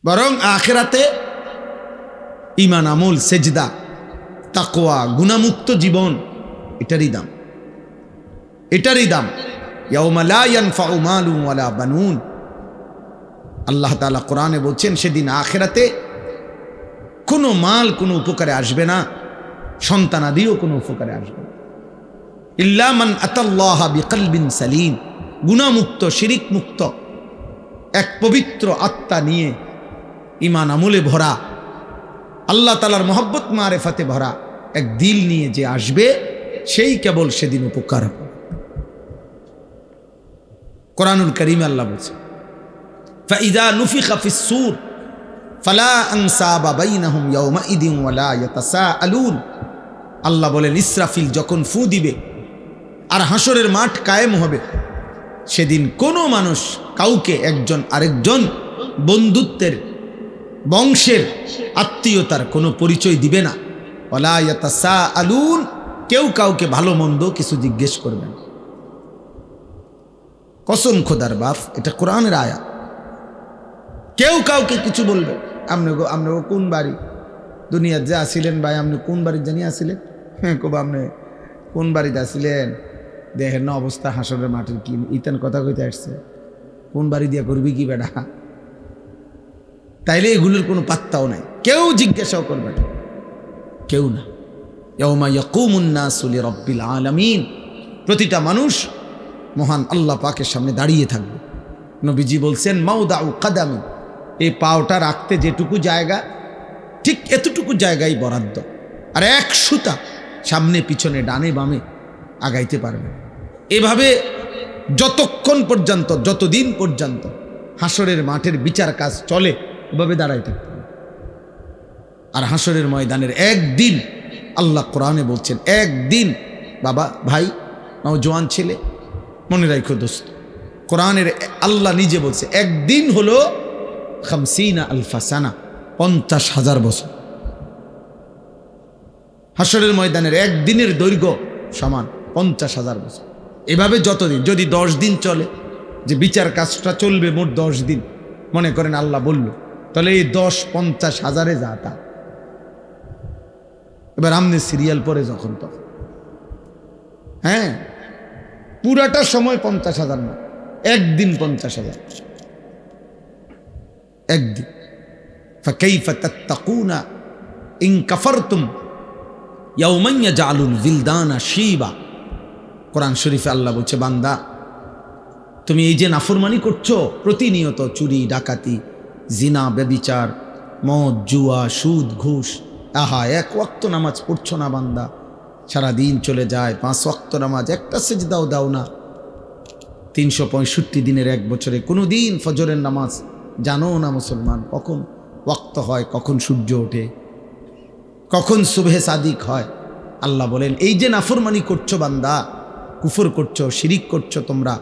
বরং আখিরাতে ঈমান, আমল, সেজদা, তাকওয়া, গুনাহমুক্ত জীবন, এটারই দাম, এটারই দাম। ইয়াউমা লা ইয়ানফাউ মালুন ওয়ালা বানুন, আল্লাহ তাআলা কোরআনে বলছেন সেদিন আখিরাতে কোনো মাল কোনো উপকারে আসবে না, সন্তানাদিও কোনো উপকারে আসবে না। ইল্লা মান আতাল্লাহা বিকলবিন সালিম, গুনাহমুক্ত, শিরিক মুক্ত, এক পবিত্র আত্মা নিয়ে, ঈমান আমলে ভরা, আল্লাহ তাআলার মহব্বত মারেফাতে ভরা এক দিল নিয়ে যে আসবে, সেই কেবল সেদিন উপকার হবে। কোরআনুল কারীমে আল্লাহ বলছে ফাইযা নুফিখা ফিস-সূর ফালা আনসাবা বাইনাহুম ইয়াওমাইদিন ওয়ালা ইয়াতাসাআলুন। আল্লাহ বলেন ইসরাফিল যখন ফু দিবে আর হাসরের মাঠ কায়েম হবে, সেদিন কোনো মানুষ কাউকে একজন আরেকজন বন্ধুত্বের, বংশের, আত্মীয়তার কোনো পরিচয় দিবে না। ওয়ালা ইয়াতাসাআলুন, কেউ কাউকে ভালো মন্দ কিছু জিজ্ঞেস করবে না। কসম খোদার বাপ, এটা কোরআনের আয়াত। কেউ কাউকে কিছু বলবে, আপনি কোন বাড়ি দুনিয়ার যে আসিলেন ভাই, আপনি কোন বাড়ির জানি আসিলেন? হ্যাঁ, কব আপনি কোন বাড়িতে আসিলেন? দেখেন না অবস্থা হাসরের মাঠের, কি ইতান কথা কইতে আসছে, কোন বাড়ি দিয়া করবি কি বেড়া? তাইলে এগুলোর কোনো পাত্তাও নাই, কেউ জিজ্ঞাসাও করবে না, কেউ না। ইয়াউমা ইয়াকুমুন নাসু লিরাব্বিল আলামিন, প্রতিটা মানুষ মহান আল্লাহ পাকের সামনে দাঁড়িয়ে থাকবে। নবীজি বলছেন মাউদাউ কাদামি, এই পাওটা রাখতে যেটুকু জায়গা, ঠিক এতটুকু জায়গায় বরাদ্দ, আর এক সুতা সামনে পিছনে ডানে বামে আগাইতে পারবে। এভাবে যতক্ষণ পর্যন্ত, যতদিন পর্যন্ত হাসরের মাঠের বিচার কাজ চলে, এভাবে দাঁড়াই থাকতে হবে। আর হাসরের ময়দানের একদিন, আল্লাহ কোরআনে বলছেন একদিন, বাবা, ভাই, নওজোয়ান ছেলে, মনে রাখো দোস্ত, কোরআনের আল্লাহ নিজে বলছে একদিন হলো 50 আলফা সানা, 50,000 বছর। হাসরের ময়দানের একদিনের দৈর্ঘ্য সমান 50,000 বছর। এভাবে যতদিন, যদি 10 দিন চলে, যে বিচার কাজটা চলবে মোট 10 দিন, মনে করেন আল্লাহ বলল, তাহলে এই 10 50,000-এ যা তা। এবার আমনে সিরিয়াল পরে যখন তখন, হ্যাঁ, পুরাটা সময় 50,000 না, একদিন 50,000, একদিন। ফাকাইফা তাত্তাকুনা ইন কাফারতুম ইয়াওমান ইয়াজআলুল বিলদানা শিবা। কোরআন শরীফে আল্লাহ বলছে, বান্দা তুমি এই যে নাফরমানি করছো প্রতিনিয়ত, চুরি, ডাকাতি, জিনা, ব্যভিচার, মদ, জুয়া, সুদ, ঘুষ, আহা, এক ওয়াক্ত নামাজ পড়ছো না বান্দা, সারাদিন চলে যায়, 5 ওয়াক্ত নামাজ, একটা সেজদাও দাও না, 365 দিনের এক বছরে কোনো দিন ফজরের নামাজ জানো না মুসলমান, কখন ওয়াক্ত হয়, কখন সূর্য ওঠে, কখন সুবহে সাদিক হয়। আল্লাহ বলেন এই যে নাফরমানি করছো বান্দা, কুফর করছো, শিরিক করছো তোমরা,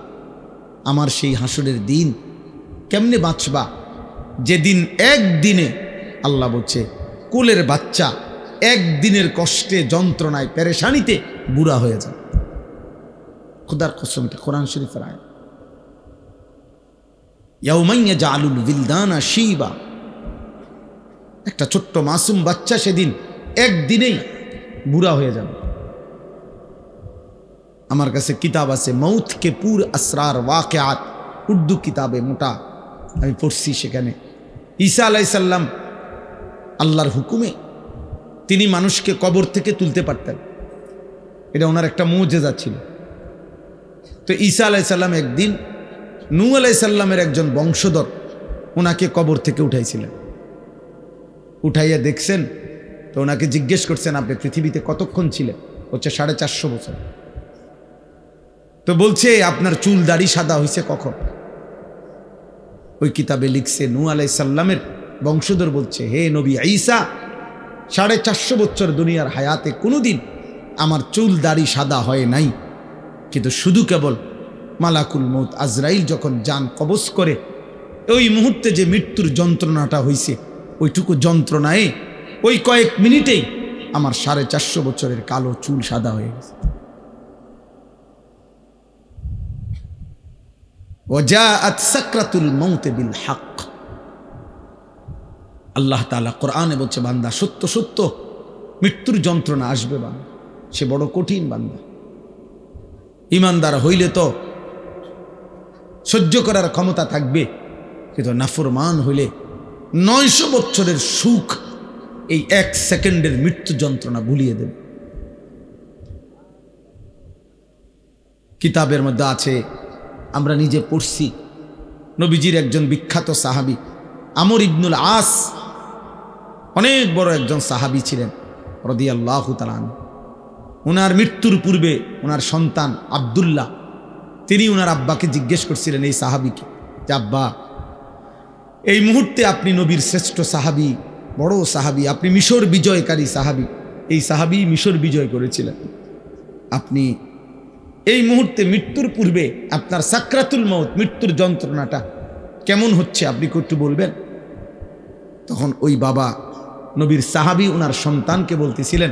আমার সেই হাসরের দিন কেমনে বাঁচবা? যেদিন একদিনে, আল্লাহ বলছে কোলের বাচ্চা একদিনের কষ্টে, যন্ত্রণায়, পেরেশানিতে বুড়া হয়ে যায়। খুদার কসম, এটা কোরআন শরীফের আয়াত। ইয়াউমান ইয়াজআলুল বিলদানা শিবা, একটা ছোট্ট মাসুম বাচ্চা সেদিন একদিনেই বুড়া হয়ে যাবে। আমার কাছে কিতাব আছে মৌত কে পুর আসরার ওয়াকিয়াত, উর্দু কিতাবে মোটা, আমি পড়ছি। সেখানে ঈসা আলাইহিস সালাম আল্লাহর হুকুমে তিনি মানুষকে কবর থেকে তুলতে পারতেন, এটা ওনার একটা মুজিজা ছিল। তো ঈসা আলাইহিস সালাম একদিন নূহ আলাইহিস সালামের একজন বংশধর ওনাকে কবর থেকে উঠাইছিলেন। উঠাইয়া দেখছেন, তো ওনাকে জিজ্ঞেস করছেন আপনি পৃথিবীতে কতক্ষণ ছিলেন? হচ্ছে 450 বছর। তো বলছে আপনার চুল দাড়ি সাদা হয়েছে কখন? ওই কিতাবে লিখছে নূহ আলাইহিস সালামের বংশধর বলছে, হে নবী ঈসা, 450 বছর দুনিয়ার হায়াতে কোনোদিন আমার চুল দাড়ি সাদা হয় নাই, কিন্তু শুধু কেবল মালাকুল মউত আজরাইল যখন জান কবজ করে, ওই মুহূর্তে যে মৃত্যুর যন্ত্রণাটা হয়েছে, ওইটুকু যন্ত্রণায় ওই কয়েক মিনিটেই আমার 450 বছরের কালো চুল সাদা হয়ে গেছে। ওয়াজাআত সাকরাতুল মউত বিল হক, আল্লাহ তাআলা কোরআনে বলছে, বান্দা সত্য সত্য মৃত্যুর যন্ত্রণা আসবে, বান্দা সে বড় কঠিন বান্দা। ইমানদার হইলে তো সহ্য করার ক্ষমতা থাকবে, কিন্তু নাফরমান হইলে 900 বছরের সুখ এই 1 সেকেন্ডের মৃত্যু যন্ত্রণা ভুলিয়ে দেবে। কিতাবের মধ্যে আছে, আমরা নিজে পড়ছি, নবীজির একজন বিখ্যাত সাহাবী আমর ইবনুল আস, অনেক বড় একজন সাহাবী ছিলেন রাদিয়াল্লাহু তাআলা আনহু। ওনার মৃত্যুর পূর্বে ওনার সন্তান আব্দুল্লাহ, তিনি ওনার আব্বাকে জিজ্ঞেস করছিলেন, এই সাহাবীকে, যে আব্বা, এই মুহূর্তে আপনি নবীর শ্রেষ্ঠ সাহাবী, বড় সাহাবী, আপনি মিশর বিজয়কারী সাহাবী, এই সাহাবী মিশর বিজয় করেছিলেন, আপনি এই মুহূর্তে মৃত্যুর পূর্বে আপনার সাকরাতুল মউত, মৃত্যুর যন্ত্রণাটা কেমন হচ্ছে, আপনি একটু বলবেন? তখন ওই বাবা নবীর সাহাবী ওনার সন্তানকে বলতেছিলেন,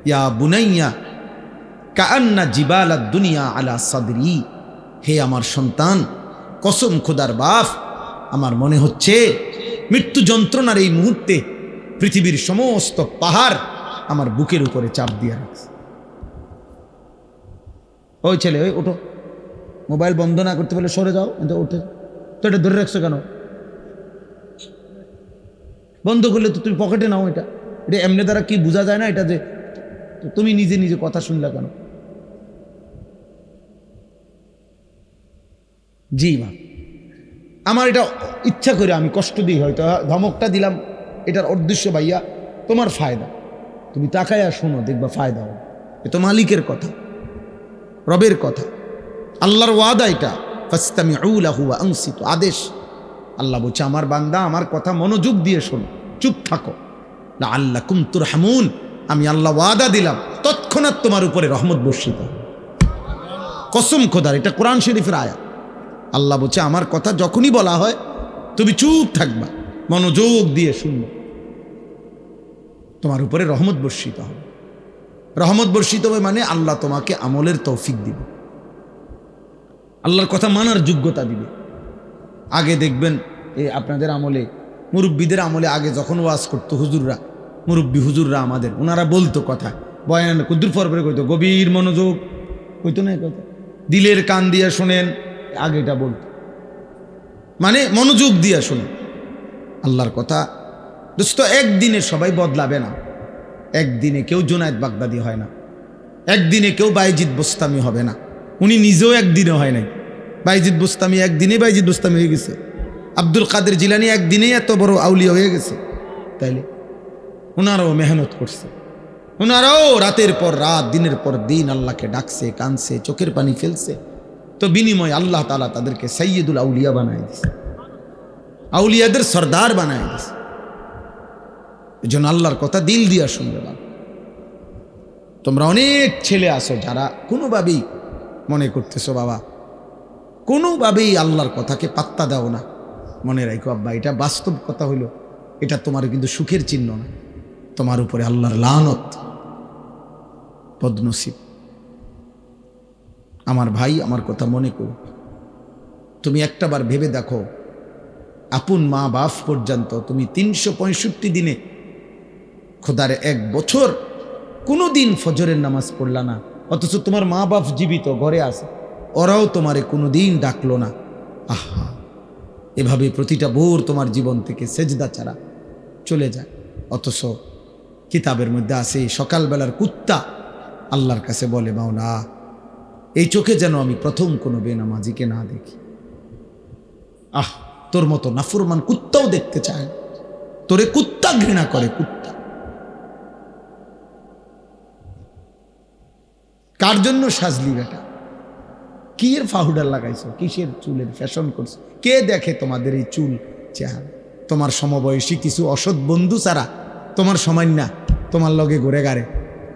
ইয়া বুনাইয়া কাআন্না জিবালাদ দুনিয়া আলা সাদরি, হে আমার সন্তান, কসম খোদার বাপ, আমার মনে হচ্ছে মৃত্যু যন্ত্রণার এই মুহূর্তে পৃথিবীর সমস্ত পাহাড় আমার বুকের উপরে চাপ দিয়ে রাখছে। ওই ছেলে, ওই ওঠো, মোবাইল বন্ধ না করতে বলে সরে যাও, কিন্তু ওঠে তো, এটা ধরে রাখছো কেন? বন্ধ করলে তো তুমি পকেটে নাও, এটা এটা এমনি দ্বারা কি বোঝা যায় না এটা, যে তুমি নিজে নিজে কথা শুনলা কেন? জি মা, আমার এটা ইচ্ছা করে আমি কষ্ট দিই, হয়তো ধমকটা দিলাম, এটার উদ্দেশ্য ভাইয়া তোমার ফায়দা, তুমি তাকায়া শোনো, দেখবা ফায়দা হবে। এ তো মালিকের কথা, রবের কথা, আল্লাহর ওয়াদা, এটা ফাসতামিউ লাহু ওয়া আনসিতু, আদেশ। আল্লাহ বলছে, আমার বান্দা আমার কথা মনোযোগ দিয়ে শোনো, চুপ থাকো, লাআল্লাকুম তুরহামুন, আমি আল্লাহ ওয়াদা দিলাম তৎক্ষণাৎ তোমার উপরে রহমত বর্ষিত। কসম খোদার, এটা কোরআন শরীফের আয়াত। আল্লাহ বলছে, আমার কথা যখনই বলা হয় তুমি চুপ থাকবা, মনোযোগ দিয়ে শুনবো, তোমার উপরে রহমত বর্ষিত হবে। রহমত বর্ষিত হবে মানে আল্লাহ তোমাকে আমলের তৌফিক দিবে, আল্লাহর কথা মানার যোগ্যতা দিবে। আগে দেখবেন আপনাদের আমলে, মুরব্বীদের আমলে, আগে যখন ওয়াজ করতো হুজুররা, মুরব্বী হুজুররা আমাদের, ওনারা বলতো কথা, বয়ান কুদ্দুর পরে কইতো, গভীর মনোযোগ, কইতো না কথা, দিলের কান দিয়ে শোনেন, আগে এটা বলতো, মানে মনোযোগ দিয়ে শোনেন আল্লাহর কথা। দোস্ত, একদিনে সবাই বদলাবে না, একদিনে কেউ জুনায়েদ বাগদাদি হয় না, একদিনে কেউ বাইজিদ বোস্তামি হবে না, উনি নিজেও একদিনে হয় নাই। বাইজিদ বোস্তামি একদিনে বাইজিদ বোস্তামি হয়ে গেছে, আব্দুল কাদের জিলানী একদিনেই এত বড় আউলিয়া হয়ে গেছে, তাইলে ওনারাও মেহনত করছে, ওনারাও রাতের পর রাত, দিনের পর দিন আল্লাহকে ডাকছে, কানছে, চোখের পানি ফেলছে, তো বিনিময় আল্লাহ তাআলা তাদেরকে সাইয়্যিদুল আউলিয়া বানায় দিছে, আউলিয়াদের সর্দার বানায় দিছে। এই জন্য আল্লাহর কথা দিল দিয়া শুনবে। তোমরা অনেক ছেলে আছো যারা কোনোভাবেই মনে করতেছো বাবা, কোনোভাবেই আল্লাহর কথাকে পাত্তা দাও না। মনে রাখো আব্বা, এটা বাস্তব কথা হইল, এটা তোমার কিন্তু সুখের চিহ্ন না, তোমার উপরে আল্লাহর লানত, বদনসিব। আমার ভাই, আমার কথা মনে করো, তুমি একটাবার ভেবে দেখো, আপন মা বাপ পর্যন্ত তুমি 365 দিনে, খোদার 1 বছর কোনো দিন ফজরের নামাজ পড়লা না, অথচ তোমার মা বাপ জীবিত ঘরে আছে, ওরাও তোমারে কোনো দিন ডাকলো না। আহা, এভাবে প্রতিটা ভোর তোমার জীবন থেকে সেজদা ছাড়া চলে যায়। অথচ কিতাবের মধ্যে আছে, সকালবেলার কুত্তা আল্লাহর কাছে বলে, মাওলা, এই চোখে যেন আমি প্রথম কোনো বেনামাজিকে না দেখি। আহ, তোর মতো নাফরমান কুত্তাও দেখতে চায়, তোরে কুত্তা ঘৃণা করে, কুত্তা। কার জন্য সাজলি বেটা? কি এর পাউডার লাগাইছো? কিসের চুলের ফ্যাশন করছো? কে দেখে তোমাদের এই চুল চেহারা? তোমার সমবয়সী কিছু অসৎ বন্ধু ছাড়া, তোমার সময় না, তোমার লগে ঘুরে গাড়ে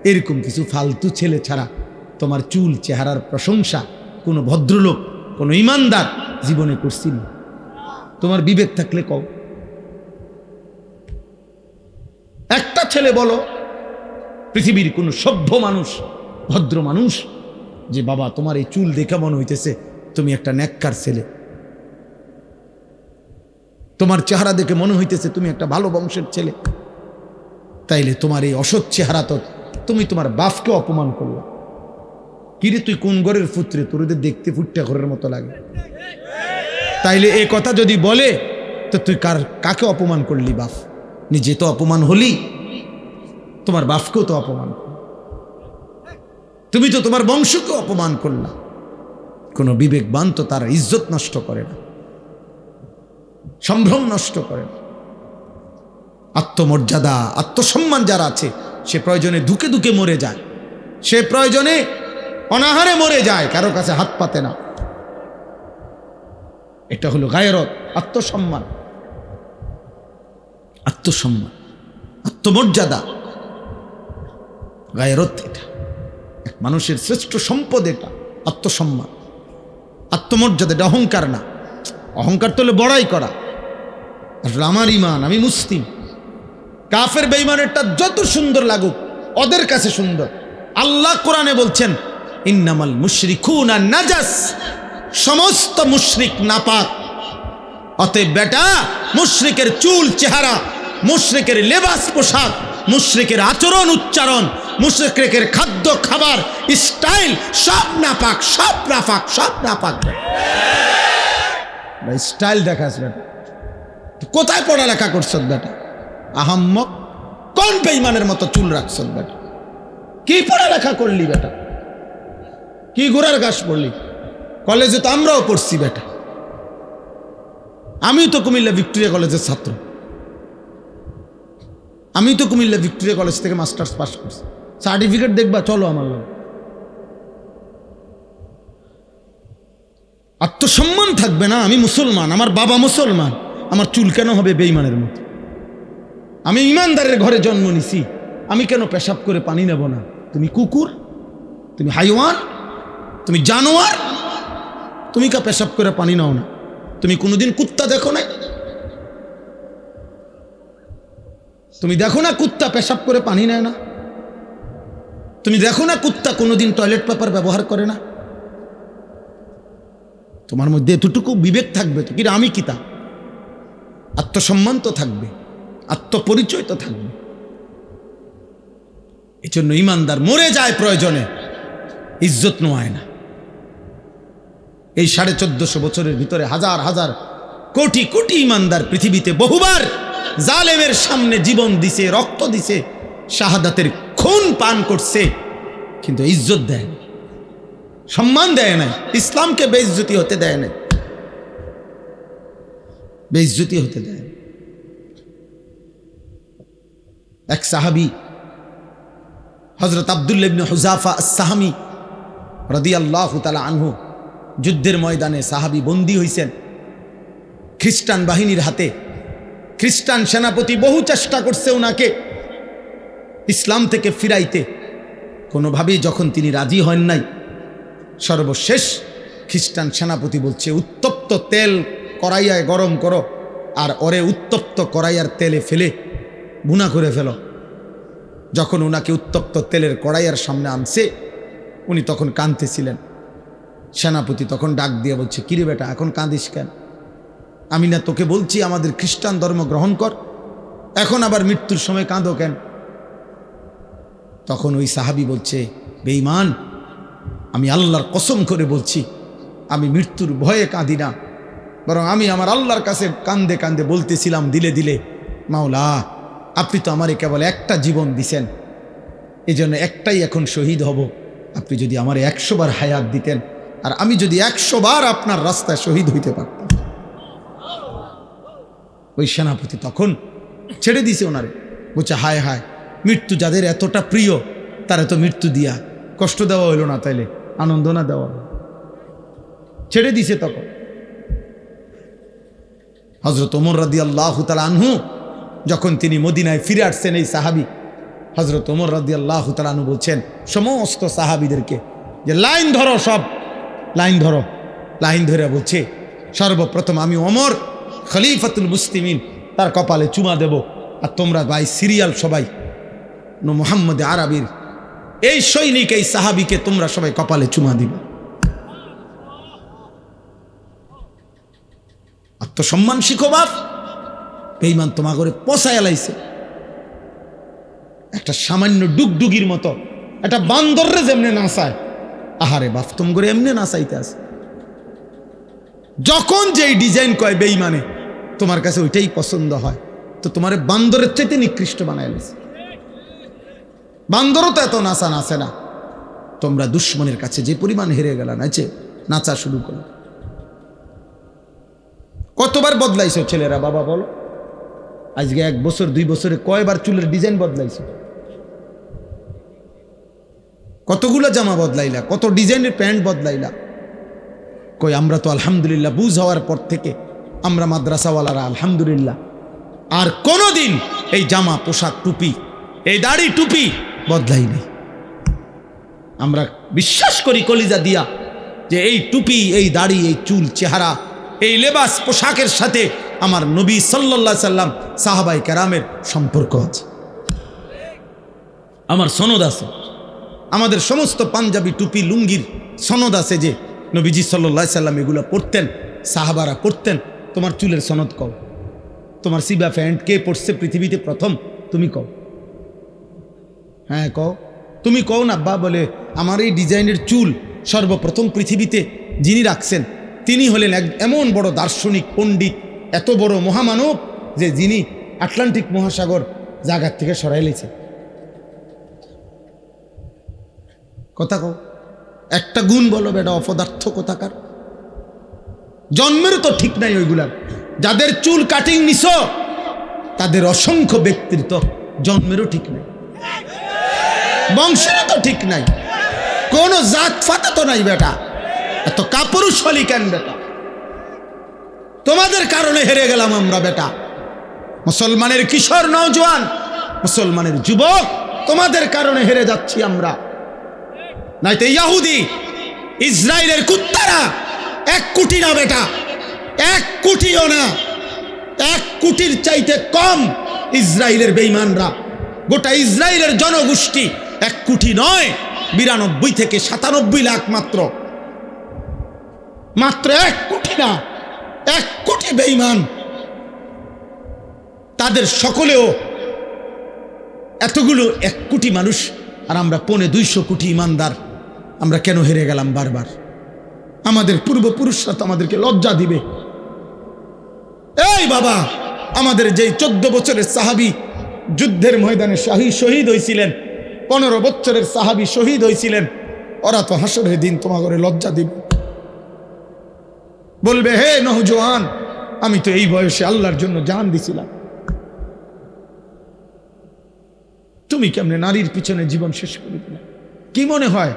এরকম কিছু ফালতু ছেলে ছাড়া তোমার চুল চেহারার প্রশংসা কোনো ভদ্রলোক, কোনো ইমানদার জীবনে করছিল? তোমার বিবেক থাকলে কও। একটা ছেলে বলো পৃথিবীর কোনো সভ্য মানুষ, ভদ্র মানুষ, যে বাবা তোমার এই চুল দেখে মনে হইতেছে তুমি একটা নেককার ছেলে, তোমার চেহারা দেখে মনে হইতেছে তুমি একটা ভালো বংশের ছেলে, তাইলে তোমার এই অসৎ চেহারা তো তুমি তোমার বাপকে অপমান করলা। কিরে তুই কোন ঘরের পুত্রে, তোর দেখতে ফুটটা ঘরের মতো লাগে। তাইলে এই কথা যদি বলে তো তুই কাকে অপমান করলি? বাপ নিজে তো অপমান হলি, তোমার বাপকেও তো অপমান করলি, তুমি তো তোমার বংশকে অপমান করলা। কোনো বিবেকবান তো তার ইজ্জত নষ্ট করে না, সম্ভ্রম নষ্ট করে না। আত্মমর্যাদা আত্মসম্মান যারা আছে সে প্রয়োজনে ধুকে ধুকে মরে যায়, সে প্রয়োজনে অনাহারে মরে যায়, কারো কাছে হাত পাতে না। এটা হলো গায়রত, আত্মসম্মান, আত্মসম্মান, আত্মমর্যাদা, গায়রত। এটা এক মানুষের শ্রেষ্ঠ সম্পদ, এটা আত্মসম্মান, আত্মমর্যাদা। এটা অহংকার না। অহংকার তো হলো বড়াই করা। আসলে আমার ইমান, আমি মুসলিম। কাফের বেঈমানেরটা যত সুন্দর লাগুক ওদের কাছে সুন্দর। আল্লাহ কোরআনে বলছেন ইন্নামাল মুশরিকুনা নাজাস, সমস্ত মুশরিক নাপাক। অতএব বেটা, মুশরিকের চুল চেহারা, মুশরিকের লেবাস পোশাক, মুশরিকের আচরণ উচ্চারণ, মুশরিকের খাদ্য খাবার স্টাইল সব নাপাক, সব নাপাক, সব নাপাক। স্টাইল দেখাস বেটা, কোথায় পড়ালেখা করছ বেটা? আহাম্মক, কোন বেঈমানের মতো চুল রাখছ বেটা? কি পড়ালেখা করলি বেটা? কি গোড়ার ঘাস পড়লি? কলেজে তো আমরাও পড়ছি বেটা। আমি তো কুমিল্লা ভিক্টোরিয়া কলেজের ছাত্র, আমি তো কুমিল্লা ভিক্টোরিয়া কলেজ থেকে মাস্টার্স পাস করছি। সার্টিফিকেট দেখবা, চলো আমার লোক। আত্মসম্মান থাকবে না। আমি মুসলমান, আমার বাবা মুসলমান, আমার চুল কেন হবে বেঈমানের মতো? আমি ইমানদারের ঘরে জন্ম নিছি, আমি কেন পেশাব করে পানি নেব না? তুমি কুকুর, তুমি হাইওয়ান, তুমি জানোয়ার, তুমি কা পেশাব করে পানি নাও না? তুমি কোনোদিন কুত্তা দেখো না? তুমি দেখো না কুত্তা পেশাব করে পানি নেয় না? তুমি দেখো না কুত্তা কোনোদিন টয়লেট পেপার ব্যবহার করে না? তোমার মধ্যে এতটুকু বিবেক থাকবে তো, কি আমি কিতা? আত্মসম্মান তো থাকবে, আত্মপরিচয় তো থাকবে। এই জন্য ইমানদার মরে যায় প্রয়োজনে, ইজ্জত নোয়ায় না। এই 1450 বছরের ভিতরে হাজার হাজার কোটি কোটি ইমানদার পৃথিবীতে বহুবার জালেমের সামনে জীবন দিছে, রক্ত দিছে, শাহাদাতের খুন পান করছে, কিন্তু ইজ্জত দেয় না, সম্মান দেয় না, ইসলামকে বেইজ্জতি হতে দেয় না, বেইজ্জতি হতে দেয়। এক সাহাবী হযরত আব্দুল্লাহ ইবনে হুযাফা আস-সাহামী রাদিয়াল্লাহু তাআলা আনহু, যুদ্ধের ময়দানে সাহাবী বন্দী হইছেন খ্রিস্টান বাহিনীর হাতে। খ্রিস্টান সেনাপতি বহু চেষ্টা করছে ওনাকে ইসলাম থেকে ফিরাইতে, কোনোভাবেই যখন তিনি রাজি হন নাই, সর্বশেষ খ্রিস্টান সেনাপতি বলছে উত্তপ্ত তেল কড়াইয়ায় গরম করো, আর ওরে উত্তপ্ত কড়াইয়ার তেলে ফেলে ভুনা করে ফেলো। যখন ওনাকে উত্তপ্ত তেলের কড়াইয়ার সামনে আনছে, উনি তখন কাঁদতেছিলেন। সেনাপতি তখন ডাক দিয়ে বলছে, কিরে বেটা, এখন কাঁদিস কেন? আমি না তোকে বলছি আমাদের খ্রিস্টান ধর্ম গ্রহণ কর, এখন আবার মৃত্যুর সময় কাঁদো কেন? তখন ওই সাহাবী বলছে, বেঈমান, আমি আল্লাহর কসম করে বলছি, আমি মৃত্যুর ভয়ে কাঁদি না, বরং আমি আমার আল্লাহর কাছে কান্দে কান্দে বলতেছিলাম দিলে দিলে, মাওলা, আপনি তো আমারে কেবল একটা জীবন দিছেন, এই জন্য একটাই এখন শহীদ হব। আপনি যদি আমার 100 বার হায়াত দিতেন, আর আমি যদি 100 বার আপনার রাস্তায় শহীদ হইতে পারতাম। ওই সেনাপতি তখন ছেড়ে দিছে ওনারে, বলছে, হায় হায়, মৃত্যু যাদের এতটা প্রিয় তারা তো মৃত্যু দিয়া কষ্ট দেওয়া হইল না, তাইলে আনন্দ না দেওয়া, ছেড়ে দিছে। তখন হযরত ওমর রাদিয়াল্লাহু তাআলা আনহু যখন তিনি মদিনায় ফিরে আসছেন, এই সাহাবী হযরত ওমর রাদিয়াল্লাহু তাআলা আনহু বলছেন সমস্ত সাহাবীদেরকে যে লাইন ধরো, সব লাইন ধরো। লাইন ধরে বলছে, সর্বপ্রথম আমি ওমর খলিফাতুল মুসলিমিন, তার কপালে চুমা দেব, আর তোমরা ভাই সিরিয়াল সবাই মুহাম্মদ আরবির এই সৈনিক, এই সাহাবীকে তোমরা সবাই কপালে চুমা দিবে। আত্মসম্মান শিখো বাপ, বেঈমান তোমা করে পচায় লাইছে। একটা সামান্য ডুগডুগির মতো একটা বান্দররে যেমনে নাচায়, আহারে বাফতম করে এমনি নাচাইতে আছে। যখন যেই ডিজাইন কয় বেঈমানে, তোমার কাছে ওইটাই পছন্দ হয়, তো তোমার বান্দরের চাইতে নিকৃষ্ট বানায় লাইছে। বান্দরও তো এত নাচা নাচে না। তোমরা দুশ্মনের কাছে যে পরিমাণ হেরে গেলা, নাচে নাচা শুরু করো। কতবার বদলাইছো ছেলেরা বাবা বলো? আজকে 1 বছর 2 বছরে কয়বার চুলের ডিজাইন বদলাইছো? কতগুলো জামা বদলাইলা, কত ডিজাইনের প্যান্ট বদলাইলা? কই আমরা তো আলহামদুলিল্লাহ বুঝ হওয়ার পর থেকে আমরা মাদ্রাসাওয়ালারা আলহামদুলিল্লাহ আর কোনোদিন এই জামা পোশাক টুপি এই দাড়ি টুপি বদলাই নেই। আমরা বিশ্বাস করি কলিজা দিয়া যে এই টুপি এই দাড়ি এই চুল চেহারা এই লেবাস পোশাকের সাথে আমার নবী সাল্লাল্লাহু আলাইহি সাল্লাম সাহাবায়ে কেরামের সম্পর্ক আছে, আমার সনদ আছে। আমাদের সমস্ত পাঞ্জাবি টুপি লুঙ্গির সনদ আছে যে নবীজি সাল্লাল্লাহু আলাইহি সাল্লাম এগুলো পরতেন, সাহাবারা পরতেন। তোমার চুলের সনদ কও, তোমার সিবা প্যান্ট কে পরছে পৃথিবীতে প্রথম? তুমি কও, হ্যাঁ কও, তুমি কও না আব্বা। বলে আমার এই ডিজাইনের চুল সর্বপ্রথম পৃথিবীতে যিনি রাখছেন তিনি হলেন এমন বড় দার্শনিক পণ্ডিত, এত বড় মহামানব যে যিনি আটলান্টিক মহাসাগর জায়গার থেকে সরাই লেছে। কথা কও, একটা গুণ বলো বেটা, অপদার্থ কোথাকার। জন্মের তো ঠিক নাই ওইগুলার। যাদের চুল কাটিং নিছ তাদের অসংখ্য ব্যক্তিত্ব জন্মেরও ঠিক নাই, বংশেরও তো ঠিক নাই, কোন জাত ফাতা তো নাই বেটা। এত কাপুরুষালী কেন বেটা? তোমাদের কারণে হেরে গেলাম আমরা বেটা। মুসলমানের কিশোর নওজোয়ান, মুসলমানের যুবক, তোমাদের কারণে হেরে যাচ্ছি আমরা। নাইতে ইহুদি ইসরায়েলের কুত্তারা 1 কোটি না বেটা, 1 কোটিও না, 1 কোটির চাইতে কম ইসরায়েলের বেঈমানরা। গোটা ইসরায়েলের জনগোষ্ঠী 1 কোটি নয়, 92 থেকে 97 লাখ মাত্র, মাত্র 1 কোটি না, 1 কোটি বেঈমান। তাদের সকলেও এতগুলো 1 কোটি মানুষ, আর আমরা 250 কোটি ইমানদার। আমরা কেন হেরে গেলাম বারবার? আমাদের পূর্বপুরুষরা তো আমাদেরকে লজ্জা দিবে। এই বাবা, আমাদের যেই 14 বছরের সাহাবী যুদ্ধের ময়দানে শহীদ হয়েছিলেন, 15 বছরের সাহাবী শহীদ হয়েছিলেন, ওরা তো হাসরের দিন তোমাদের লজ্জা দিবে। বলবে, হে নওজোয়ান, আমি তো এই বয়সে আল্লাহর জন্য জান দিছিলাম, তুমি কেমনে নারীর পিছনে জীবন শেষ করে দিলে? কি মনে হয়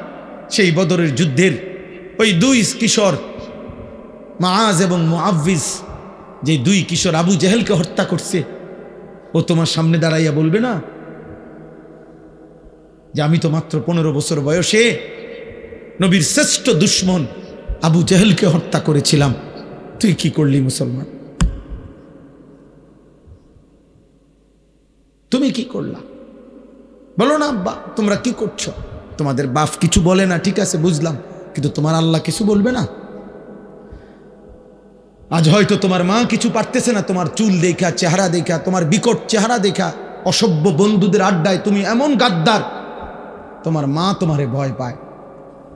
সেই বদরের যুদ্ধের ওই 2 কিশোর মুআজ এবং মুআওয়িজ, যে 2 কিশোর আবু জেহেলকে হত্যা করছে, ও তোমার সামনে দাঁড়াইয়া বলবে না যে আমি তো মাত্র 15 বছর বয়সে নবীর শ্রেষ্ঠ দুশ্মন আবু জেহেলকে হত্যা করেছিলাম, তুই কি করলি মুসলমান? তুমি কি করলা? বলো না আব্বা তোমরা কি করছো? তোমাদের বাপ কিছু বলে না, ঠিক আছে বুঝলাম, কিন্তু তোমার আল্লাহ কিছু বলবে না? আজ হয়তো তোমার মা কিছু পারতেছে না, তোমার চুল দেখা, চেহারা দেখা, তোমার বিকট চেহারা দেখা, অসভ্য বন্ধুদের আড্ডায় তুমি এমন গাদ্দার, তোমার মা তোমারে ভয় পায়।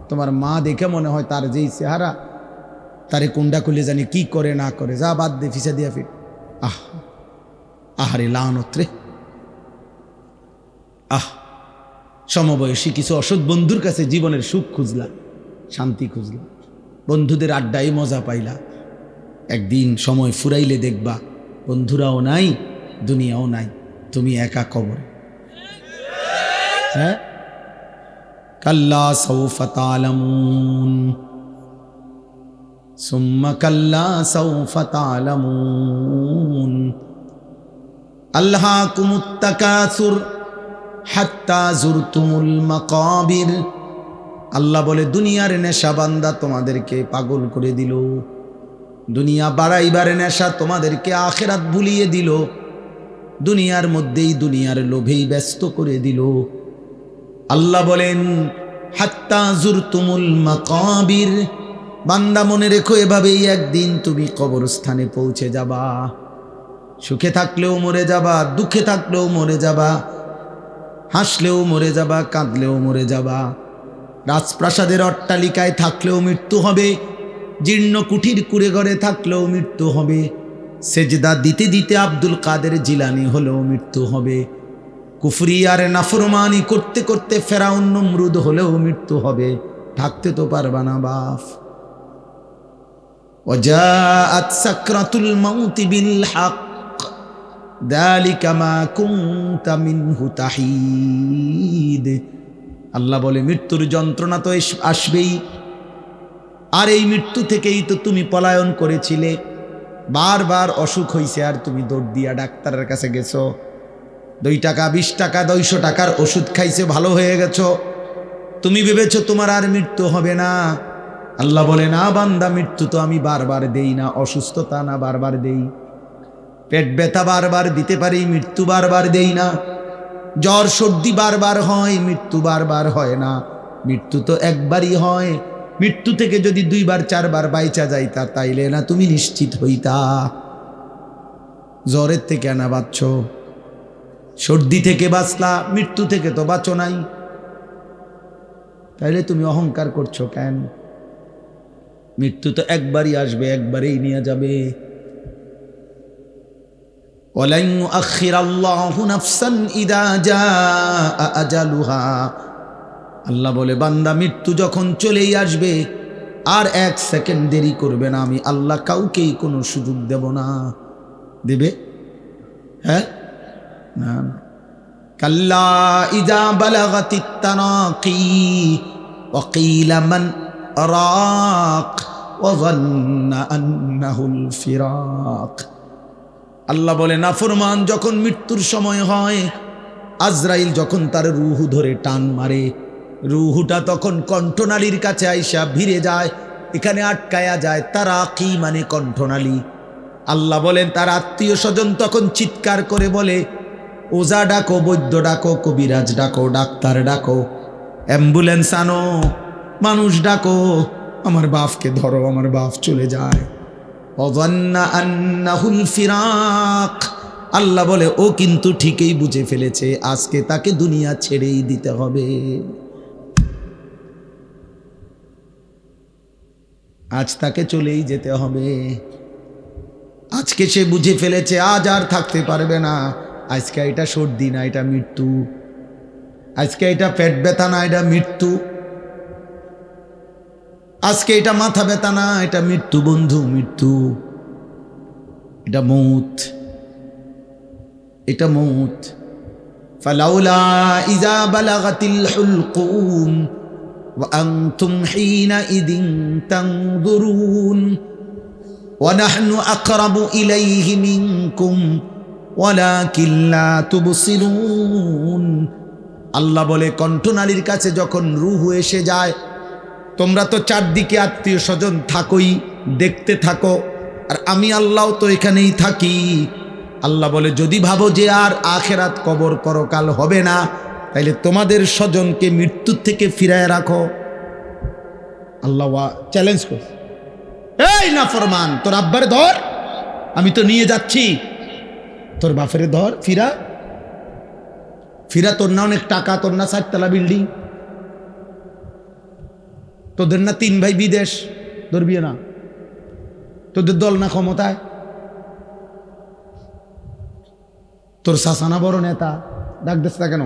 তোমার মা দেখে মনে হয় তার যেই চেহারা, তারে কুন্ডা খুলে জানি কি করে না করে, যা বাদ দে, ফিসা দিয়া ফির। আহারে লানত রে। সমবয়সী কিছু অসৎ বন্ধুর কাছে জীবনের সুখ খুঁজলা, শান্তি খুঁজলা, বন্ধুদের আড্ডায় মজা পাইলা। একদিন সময় ফুরাইলে দেখবা বন্ধুরাও নাই, দুনিয়াও নাই, তুমি একা কবরে। হ্যাঁ, কাল্লা সাউফা তা'লামুন সুম্মা কাল্লা সাউফা তা'লামুন আলহাকুমুত তাকাসুর হাত্তা জুরতুমুল মাকাবির। আল্লাহ বলে দুনিয়ার নেশা বান্দা তোমাদেরকে পাগল করে দিল, দুনিয়া বাড়াইবার নেশা তোমাদেরকে আখিরাত ভুলিয়ে দিল, দুনিয়ার মধ্যেই দুনিয়ার লোভেই ব্যস্ত করে দিল। আল্লাহ বলেন হাত্তা জুরতুমুল মাকাবির, বান্দা মনে রেখো এভাবেই একদিন তুমি কবরস্থানে পৌঁছে যাবা। সুখে থাকলেও মরে যাবা, দুঃখে থাকলেও মরে যাবা, হাসলেও মরে যাবা, কাঁদলেও মরে যাবা। রাজপ্রাসাদের অট্টালিকায় থাকলেও মৃত্যু হবে, জীর্ণ কুঠির কুড়ে ঘরে থাকলেও মৃত্যু হবে, সেজদা দিতে দিতে আব্দুল কাদের জিলানী হলেও মৃত্যু হবে, কুফরি আর নাফরমানি করতে করতে ফেরাউন নমরুদ হলেও মৃত্যু হবে। থাকতে তো পারবা না বাপ। ওয়াজাআত সাকরাতুল মাউতি বিল হক যালিকা মা কুনতা মিনহু তাহিদ। আল্লাহ বলে মৃত্যুর যন্ত্রণা তো আসবেই, আর এই মৃত্যু থেকেই তো তুমি পলায়ন করেছিলে। বারবার অসুখ হইছে আর তুমি দৌড় দিয়া ডাক্তারের কাছে গেছো, 2 টাকা 20 টাকা 200 টাকার ওষুধ খাইছে, ভালো হয়ে গেছো। তুমি ভেবেছো তোমার আর মৃত্যু হবে না। আল্লাহ বলে না বান্দা, মৃত্যু তো আমি বারবার দেই না, অসুস্থতা না বারবার দেই, পেট ব্যথা বারবার দিতে পারি, মৃত্যু বারবার দেই না, জ্বর সর্দি বারবার হয়, মৃত্যু বারবার হয় না। মৃত্যু তো একবারই হয়। মৃত্যু থেকে যদি 2 বার 4 বার বাইচা যাইতা তাইলে না তুমি নিশ্চিত হইতা। জ্বরের থেকে না বাঁচছ, সর্দি থেকে বাঁচলা, মৃত্যু থেকে তো বাঁচো নাই, তাইলে তুমি অহংকার করছো কেন? মৃত্যু তো একবারই আসবে, একবারেই নিয়ে যাবে। ওয়ালান ইউআখিরাল্লাহু নাফসান ইযা জাআ আজালুহা। আল্লাহ বলে বান্দা মৃত্যু যখন চলেই আসবে আর 1 সেকেন্ড দেরি করবে না, আমি আল্লাহ কাউকেই কোনো সুযোগ দেব না। দেবে? হ্যাঁ না। কাল্লা ইযা বালাগাতিত তানাকি ওয়া কিলা মান রাক ওয়া যান্না আন্নাহুল ফিরাক। আল্লাহ বলে নাফরমান যখন মৃত্যুর সময় হয়, আজরাইল যখন তার রূহ ধরে টান মারে, রূহটা তখন কণ্ঠনালীর কাছে আইসা ভিড়ে যায়, এখানে আটকায়া যায়। তারাকি মানে কণ্ঠনালী। আল্লাহ বলেন তার আত্মীয় স্বজন তখন চিৎকার করে বলে, ওজা ডাকো, বৈদ্য ডাকো, কবিরাজ ডাকো, ডাক্তার ডাকো, অ্যাম্বুলেন্স আনো, মানুষ ডাকো, আমার বাপকে ধরো, আমার বাপ চলে যায়। ওয়াযান্না আন্নাহুল ফিরাক। আল্লাহ বলে ও কিন্তু ঠিকই বুঝে ফেলেছে আজকে তাকে দুনিয়া ছেড়েই দিতে হবে। আজ তাকে চলেই যেতে হবে। আজকে সে বুঝে ফেলেছে আজ আর থাকতে পারবে না। আজকে এটা সর্দি না, এটা মৃত্যু। আজকে এটা পেট ব্যথা না, এটা মৃত্যু। আজকে এটা মাথা ব্যথা না, এটা মৃত্যু বন্ধু, মৃত্যু। এটা মৌত, এটা মৌত। ফালাউলা ইযা বালাগাতিল হুলকুম ওয়া আনতুম হিনাইযিন তানজুরুন ওয়া নাহনু আকরাবু ইলাইহি মিনকুম ওয়ালাকিন লা তুবসিরুন। আল্লাহ বলে কণ্ঠনালীর কাছে যখন রূহ এসে যায়, তোমরা তো চারদিকে আত্মীয় স্বজন থাকোই, দেখতে থাকো, আর আমি আল্লাহ তো এখানেই থাকি। আল্লাহ বলে যদি ভাবো যে আর আখেরাত কবর পরকাল হবে না, তাইলে তোমাদের স্বজনকে মৃত্যুর থেকে ফিরায় রাখো। আল্লাহ চ্যালেঞ্জ কর, এই নাফরমান, তোর আব্বারে ধর, আমি তো নিয়ে যাচ্ছি, তোর বাপেরে ধর, ফিরা ফিরা। তোর না অনেক টাকা, তোর না 4 তলা বিল্ডিং, তোদের না 3 ভাই বিদেশ, ধরবি না? তোদের দল না ক্ষমতায়? তোর শাসানা বড় নেতা, ডাক দিস না কেন?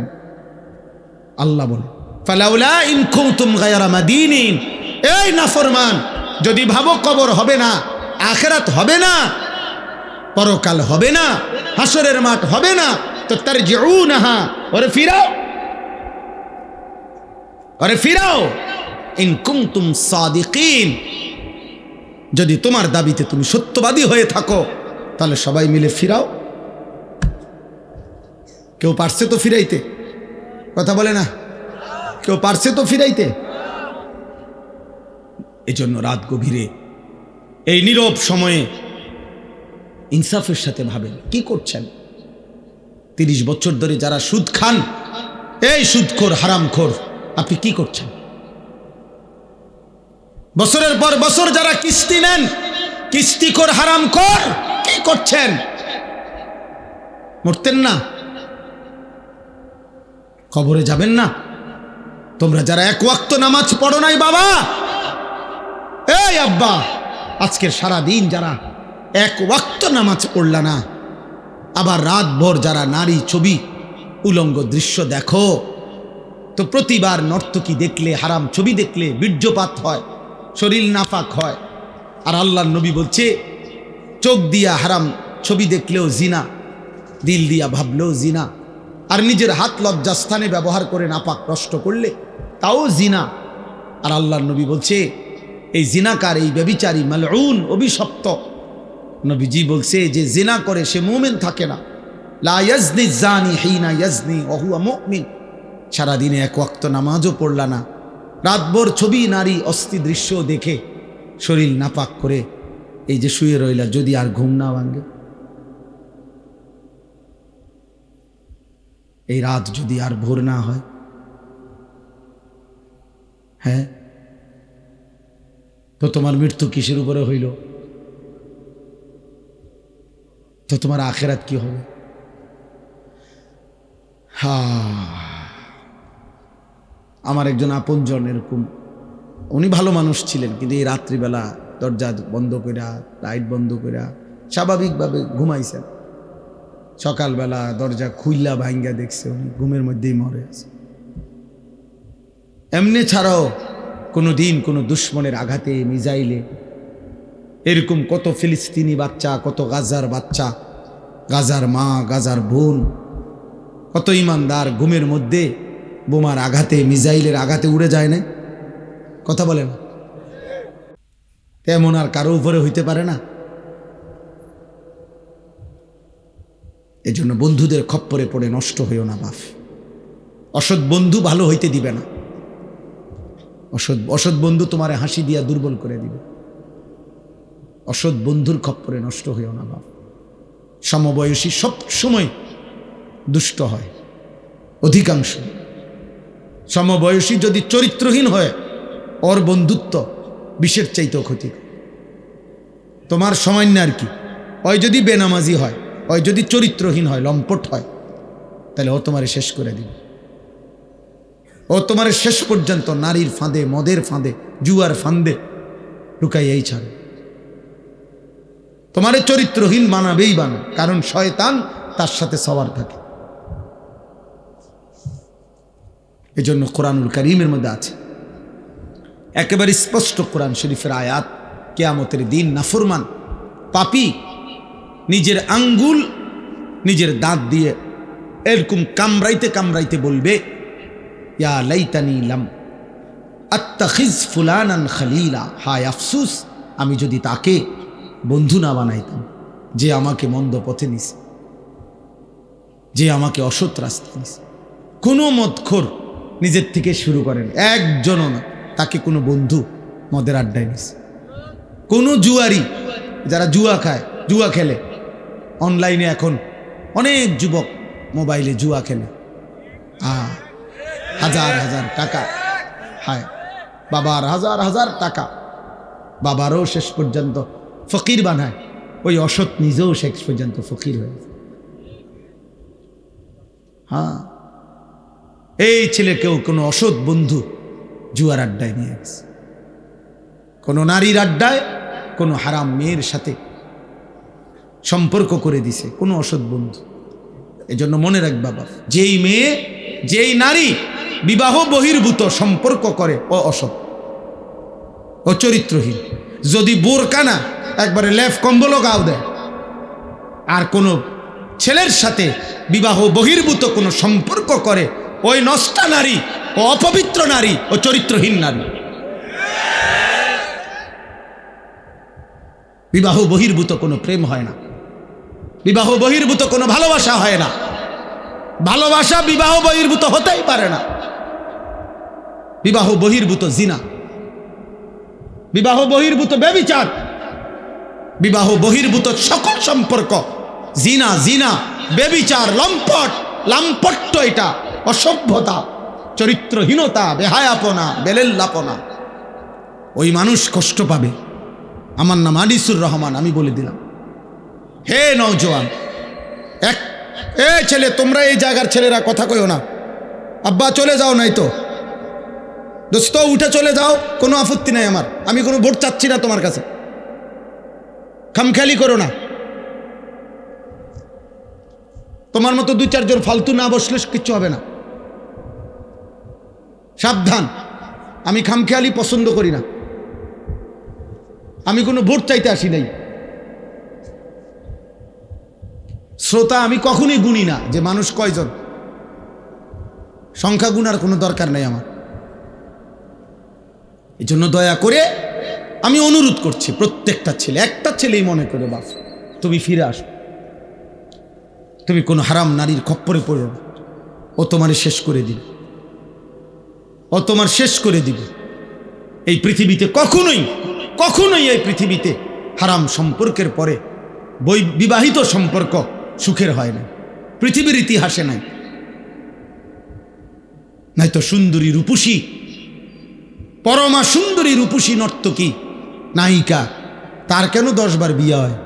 আল্লাহ বলে ফালাউলা ইন কুনতুম গায়রা মাদিনিন। এই নাফরমান, যদি ভাবো কবর হবে না, আখিরাত হবে না, পরকাল হবে না, হাসরের মাঠ হবে না, তো তারজিউনাহা, ওরে ফিরাও, ওরে ফিরাও। ইন কুনতুম সাদিকিন, যদি তোমার দাবিতে তুমি সত্যবাদী হয়ে থাকো তাহলে সবাই মিলে ফিরাও। কেউ পারছে তো ফিরাইতে? কথা বলে না, কেউ পারছে তো ফিরাইতে? এজন্য রাত গভীরে এই নীরব সময়ে ইনসাফের সাথে ভাবেন কি করছেন। 30 বছর ধরে যারা সুদ খান, এই সুদখোর হারামখোর, আপনি কি করছেন? বছরের পর বছর যারা কিস্তি নেন, কিস্তিখোর হারামখোর, কি করছেন? মরতেন না? কবরে যাবেন না? তোমরা যারা এক ওয়াক্ত নামাজ পড়ো নাই বাবা, এই আব্বা, আজকের সারা দিন যারা এক ওয়াক্ত নামাজ পড়লা না, আবার রাত ভর যারা নারী ছবি উলঙ্গ দৃশ্য দেখো, তো প্রতিবার নর্তকী দেখলে, হারাম ছবি দেখলে বীর্যপাত হয়, শরীর নাপাক হয়। আর আল্লাহর নবী বলছে, চোখ দিয়া হারাম ছবি দেখলেও জিনা, দিল দিয়া ভাবলেও জিনা, আর নিজের হাত লজ্জাস্থানে ব্যবহার করে নাপাক নষ্ট করলে তাও জিনা। আর আল্লাহর নবী বলছে, এই জিনাকার, এই ব্যভিচারী, মালউন, অভিশপ্ত। নবীজি বলছে যে জিনা করে সে মুমিন থাকে না। লা ইয়াজনি জানি হিনা ইয়াজনি ওয়া হুয়া মুমিন। সারাদিনে এক ওয়াক্ত নামাজও পড়লা না, রাতভর ছবি নারী অস্থি দৃশ্য দেখে শরীর নাপাক করে এই যে শুয়ে রইলা, যদি আর ঘুম না ভাঙে, এই রাত যদি আর ভোর না হয়, হ্যাঁ, তো তোমার মৃত্যু কিসের উপরে হইল? তো তোমার আখেরাত কি হবে? আমার একজন আপনজন এরকম, উনি ভালো মানুষ ছিলেন, কিন্তু এই রাত্রিবেলা দরজা বন্ধ কইরা, লাইট বন্ধ কইরা স্বাভাবিকভাবে ঘুমাইছেন। সকালবেলা দরজা খুইলা ভাঙ্গা দেখছে উনি ঘুমের মধ্যেই মরে আছে। এমনি ছাড়াও কোনো দিন কোনো দুশ্মনের আঘাতে, মিজাইলে, এরকম কত ফিলিস্তিনি বাচ্চা, কত গাজার বাচ্চা, গাজার মা, গাজার বোন, কত ইমানদার ঘুমের মধ্যে বোমার আঘাতে, মিজাইলের আঘাতে উড়ে যায় না? কথা বলেন, তেমন আর কারো উপরে হইতে পারে না। এজন্য বন্ধুদের খপ্পরে পড়ে নষ্ট হইও না বাপ। অসৎ বন্ধু ভালো হইতে দিবে না। অসৎ বন্ধু তোমারে হাসি দিয়া দুর্বল করে দিবে। অসৎ বন্ধুর খপ্পরে নষ্ট হইও না বাপ। সমবয়সী সব সময় দুষ্ট হয়, অধিকাংশ। সমবয়সী যদি চরিত্রহীন হয়, ওর বন্ধুত্ব বিষের চাইতেও ক্ষতি। তোমার সামান্য আর কি, ওই যদি বেনামাজি হয়, ওই যদি চরিত্রহীন হয়, লম্পট হয়, তাহলে ও তোমারে শেষ করে দিবে। ও তোমারে শেষ পর্যন্ত নারীর ফাঁদে, মদের ফাঁদে, জুয়ার ফাঁদে ঢুকাইয়াই ছাড়ে। তোমারে চরিত্রহীন বানাবেই বানাবে, কারণ শয়তান তার সাথে সবার থাকে। এজন্য কোরআনুল কারীমের মধ্যে আছে একেবারে স্পষ্ট কোরআন শরীফের আয়াত, কিয়ামতের দিন নাফরমান পাপী নিজের আঙ্গুল নিজের দাঁত দিয়ে এরকম কামড়াইতে কামড়াইতে বলবে, ইয়া লাইতানি লাম আত্তাখিজ ফুলানান খলিলা, হায় আফসুস আমি যদি তাকে বন্ধু না বানাইতাম, যে আমাকে মন্দ পথে নিছে, যে আমাকে অসৎ রাস্তায় নিছে। কোনো মদখোর নিজের থেকে শুরু করেন, একজনও না, তাকে কোনো বন্ধু মদের আড্ডায় নিছে। কোনো জুয়ারি, যারা জুয়া খায়, জুয়া খেলে অনলাইনে, এখন অনেক যুবক মোবাইলে জুয়া খেলে, হাজার হাজার টাকা, হায় বাবার হাজার হাজার টাকা, বাবারও শেষ পর্যন্ত ফকির বানায়, ওই অসৎ নিজেও শেষ পর্যন্ত ফকির হয়ে যায়। হ্যাঁ, এই ছেলেকেও কোনো অসৎ বন্ধু জুয়ার আড্ডায় নিয়ে গেছে, কোনো নারীর আড্ডায়, কোনো হারাম মেয়ের সাথে সম্পর্ক করে দিছে কোনো অসৎ বন্ধু। এজন্য মনে রাখ বাবা, যেই মেয়ে, যেই নারী বিবাহ বহির্ভূত সম্পর্ক করে, ও অসৎ, ও চরিত্রহীন। যদি বোরকা না, একবারে লেফ কম্বলও গাও দেয়, আর কোনো ছেলের সাথে বিবাহ বহির্ভূত কোনো সম্পর্ক করে, ওই নষ্টা নারী, ও অপবিত্র নারী, ও চরিত্রহীন নারী। বিবাহ বহির্ভূত কোনো প্রেম হয় না, বিবাহ বহির্ভূত কোনো ভালোবাসা হয় না, ভালোবাসা বিবাহ বহির্ভূত হতেই পারে না। বিবাহ বহির্ভূত জিনা, বিবাহ বহির্ভূত ব্যভিচার, বিবাহ বহির্ভূত সকল সম্পর্ক জিনা, জিনা, ব্যভিচার, লম্পট, লাম্পট্য, এটা অসভ্যতা, চরিত্রহীনতা, বেহায়াপনা, বেলেল্লাপনা। ওই মানুষ কষ্ট পাবে। আমার নাম আনিসুর রহমান, আমি বলে দিলাম, হে নওজোয়ান, ছেলে, তোমরা এই জায়গার ছেলেরা কথা কইও না। আব্বা চলে যাও, নাই তো দোস্ত উঠে চলে যাও, কোনো আপত্তি নাই আমার, আমি কোনো ভোট চাচ্ছি না তোমার কাছে, খামখেয়ালি করো না। তোমার মতো 2-4 জন ফালতু না বসলে কিচ্ছু হবে না, সাবধান। আমি খামখেয়ালি পছন্দ করি না, আমি কোনো ভোট চাইতে আসি নাই। শ্রোতা আমি কখনোই গুনি না যে মানুষ কয়জন, সংখ্যা গুনার কোনো দরকার নেই আমার। এই জন্য দয়া করে আমি অনুরোধ করছি প্রত্যেকটা ছেলে, একটা ছেলেই মনে করে বাস তুমি ফিরে আসো, তুমি কোনো হারাম নারীর খপ্পরে পড়ো না, ও তোমার শেষ করে দিবে, ও তোমার শেষ করে দিবে। এই পৃথিবীতে কখনোই কখনোই এই পৃথিবীতে হারাম সম্পর্কের পরে বিবাহিত সম্পর্ক সুখের হয় না, পৃথিবীর ইতিহাসে নাই। নয়তো সুন্দরী রূপসী, পরমা সুন্দরী রূপসী নর্তকী নায়িকা, তার কেন 10 বার বিয়ে হয়?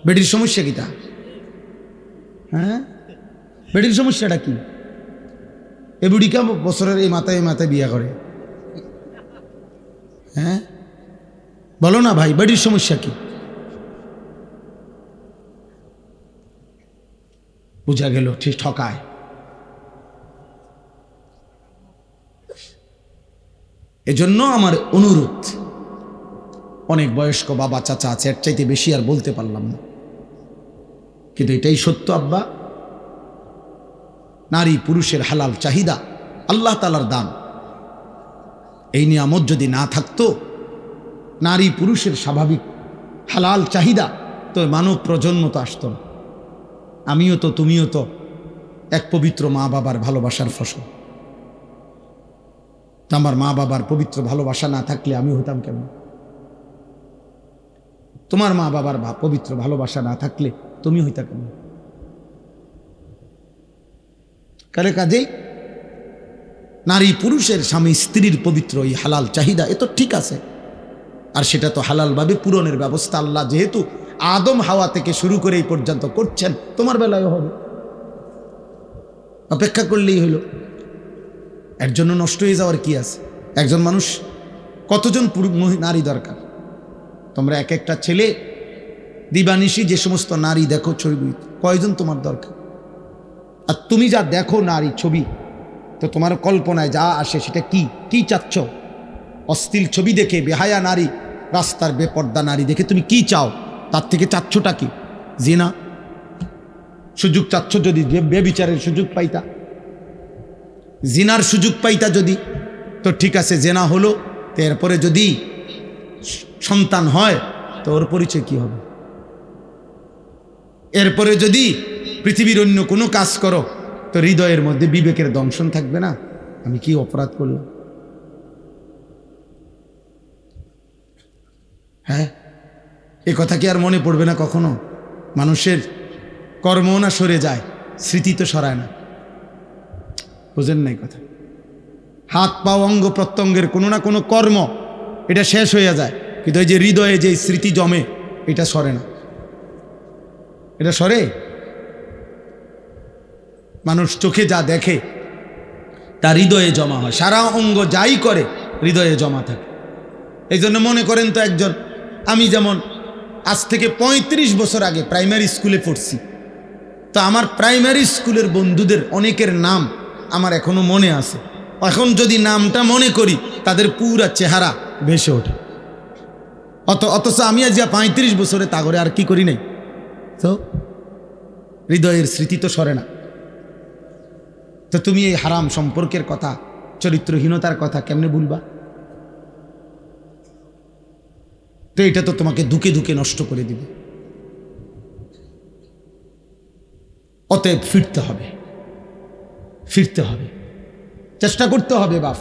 বেটির সমস্যা কি তা? হ্যাঁ, বেটির সমস্যাটা কি? এ বুড়িকা বছরের এই মাথায় বিয়ে করে। হ্যাঁ বলো না ভাই, বেটির সমস্যা কি? বুঝা গেল ঠিক ঠকায়। এজন্য আমার অনুরোধ, অনেক বয়স্ক বাবা চাচা আছে, এর চাইতে বেশি আর বলতে পারলাম না, কিন্তু এটাই সত্য আব্বা, নারী পুরুষের হালাল চাহিদা আল্লাহ তাআলার দান। এই নিয়ামত যদি না থাকতো, নারী পুরুষের স্বাভাবিক হালাল চাহিদা, তো মানব প্রজন্ম তো আসতো না। আমিও তো, তুমিও তো এক পবিত্র মা বাবার ভালোবাসার ফসল। আমার মা বাবার পবিত্র ভালোবাসা না থাকলে আমি হইতাম কেমন? তোমার মা বাবার পবিত্র ভালোবাসা না থাকলে তুমি হইতা কেমন? কাজেই নারী পুরুষের, স্বামী স্ত্রীর পবিত্র এই হালাল চাহিদা এ তো ঠিক আছে, আর সেটা তো হালালভাবে পূরণের ব্যবস্থা আল্লাহ যেহেতু আদম হাওয়া থেকে শুরু করে এই পর্যন্ত করছেন, তোমার বেলায়ও হবে, অপেক্ষা করলেই হলো। এর জন্য নষ্ট হয়ে যাওয়ার কি আছে? একজন মানুষ কতজন নারী দরকার? তোমরা এক একটা ছেলে দিবানিশি যে সমস্ত নারী দেখো ছবি, কয়জন তোমার দরকার? আর তুমি যা দেখো নারী ছবি, তো তোমার কল্পনায় যা আসে সেটা কি চাচ্ছ? অশ্লীল ছবি দেখে, বেহায়া নারী, রাস্তার বেপর্দা নারী দেখে তুমি কি চাও? তার থেকে চাচ্ছটা কি? জিনা। সুযোগ চাচ্ছ যদি বেবিচারের সুযোগ পাইতা, জিনার সুযোগ পাইতা যদি, তো ঠিক আছে, জেনা হলো, তো এরপরে যদি সন্তান হয় তো ওর পরিচয় কি হবে? এরপরে যদি পৃথিবীর অন্য কোনো কাজ করো, তো হৃদয়ের মধ্যে বিবেকের দংশন থাকবে না, আমি কি অপরাধ করলাম? হ্যাঁ, এ কথা কি আর মনে পড়বে না কখনো? মানুষের কর্ম না সরে যায়, স্মৃতি তো সরায় না। বুঝেন নাই কথা? হাত পা অঙ্গ প্রত্যঙ্গের কোনো না কোনো কর্ম এটা শেষ হয়ে যায়, কিন্তু এই যে হৃদয়ে যে স্মৃতি জমে, এটা সরে না। এটা সরে? মানুষ চোখে যা দেখে তা হৃদয়ে জমা হয়, সারা অঙ্গ যাই করে হৃদয়ে জমা থাকে। এই জন্য মনে করেন তো একজন, আমি যেমন আজ থেকে 35 বছর আগে প্রাইমারি স্কুলে পড়ছি, তো আমার প্রাইমারি স্কুলের বন্ধুদের অনেকের নাম আমার এখনো মনে আছে। এখন যদি নামটা মনে করি, তাদের পুরা চেহারা ভেসে ওঠে। অথচ আমি আজ 35 বছরে তা করে আর কি করি নাই, তো হৃদয়ের স্মৃতি তো সরে না। তো তুমি এই হারাম সম্পর্কের কথা, চরিত্রহীনতার কথা কেমনে ভুলবা? তো এটা তো তোমাকে ধুকে ধুকে নষ্ট করে দিবে। অতএব ফিরতে হবে, চেষ্টা করতে হবে, বাপ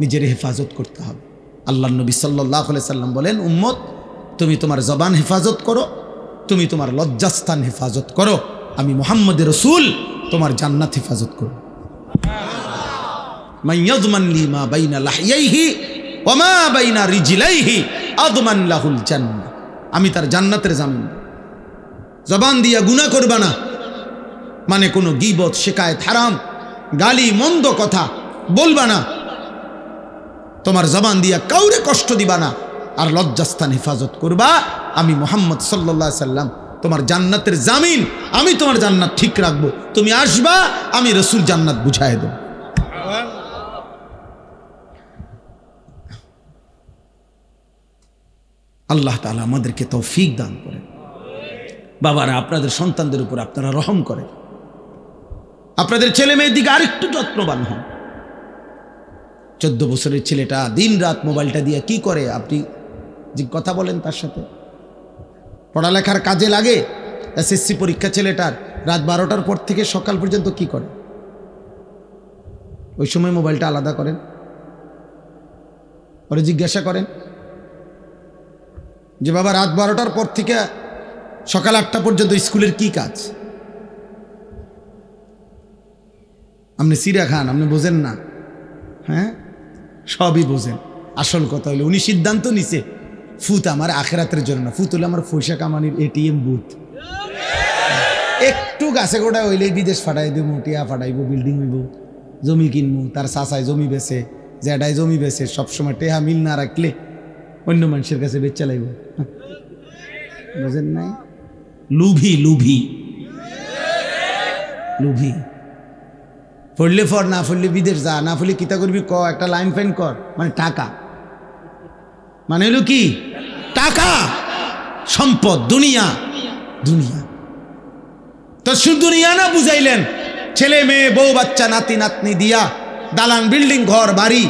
নিজের হেফাজত করতে হবে। আল্লাহ নবী সাল্লাল্লাহু আলাইহি সাল্লাম বলেন, উম্মত তুমি তোমার জবান হেফাজত করো, তুমি তোমার লজ্জাস্থান হেফাজত করো, আমি মুহাম্মদ রাসূল তোমার জান্নাত হেফাজত করব। মান ইয়াযমান লি মা বাইনা লাহইহি ওয়া মা বাইনা রিজলাইহি আযমান লাহুল জান্নাহ। আমি তার জান্নাতের জামিন। জবান দিয়া গুনাহ করবা না, মানে কোনো গীবত, শিকায়েত, হারাম, গালি, মন্দ কথা বলবা না, তোমার জবান দিয়া কাউরে কষ্ট দিবা না, আর লজ্জাস্থান হেফাজত করবা। আমি মুহাম্মদ সাল্লাল্লাহু আলাইহি সাল্লাম তোমার জান্নাতের জামিন, আমি তোমার জান্নাত ঠিক রাখবো। তুমি আসবা, আমি রাসূল জান্নাত বুঝায় দেব। আল্লাহ তাআলা আমাদেরকে তৌফিক দান করেন। বাবারা, আপনাদের সন্তানদের উপর আপনারা রহম করেন, আপনাদের ছেলে মেয়ের দিকে আরেকটু যত্নবান হন। 14 বছরের ছেলেটা দিন রাত মোবাইলটা দিয়ে কি করে? আপনি যে কথা বলেন তার সাথে, পড়ালেখার কাজে লাগে? এসএসসি পরীক্ষা ছেলেটার রাত 12টার পর থেকে সকাল পর্যন্ত কি করে? ওই সময় মোবাইলটা আলাদা করেন, ওরে জিজ্ঞাসা করেন যে বাবা রাত 12টার পর থেকে সকাল 8টা পর্যন্ত স্কুলের কি কাজ? আপনি সিরা খান, আপনি বোঝেন না? হ্যাঁ, সবই বোঝেন। আসল কথা হলো উনি সিদ্ধান্ত নিছে ফুত আমার আখেরাতের জন্য না, ফুত হলে আমার পয়সা কামানির এটিএম বুথ। একটু গাছে গোড়া হইলে বিদেশ ফাটাই দেবো, টিয়া ফাটাইব, বিল্ডিং হইব, জমি কিনবো, তার চাচায় জমি বেছে, জ্যাডায় জমি বেছে, সবসময় টেহা মিল না রাখলে অন্য মানুষের কাছে বেচ চালাইব। বুঝেন নাই? লুভি লুভি লুভি। পড়লে ফর, না পড়লে বিদেশ যা, না পড়লে কিতা করবি ক, একটা লাইন ফাইন কর, মানে টাকা, মানে হলো কি টাকা, সম্পদ, দুনিয়া। দুনিয়া তো শুধু দুনিয়া না বুঝাইলেন, ছেলে মেয়ে, বউ বাচ্চা, নাতি নাতনি দিয়া দালান, বিল্ডিং, ঘর বাড়ি,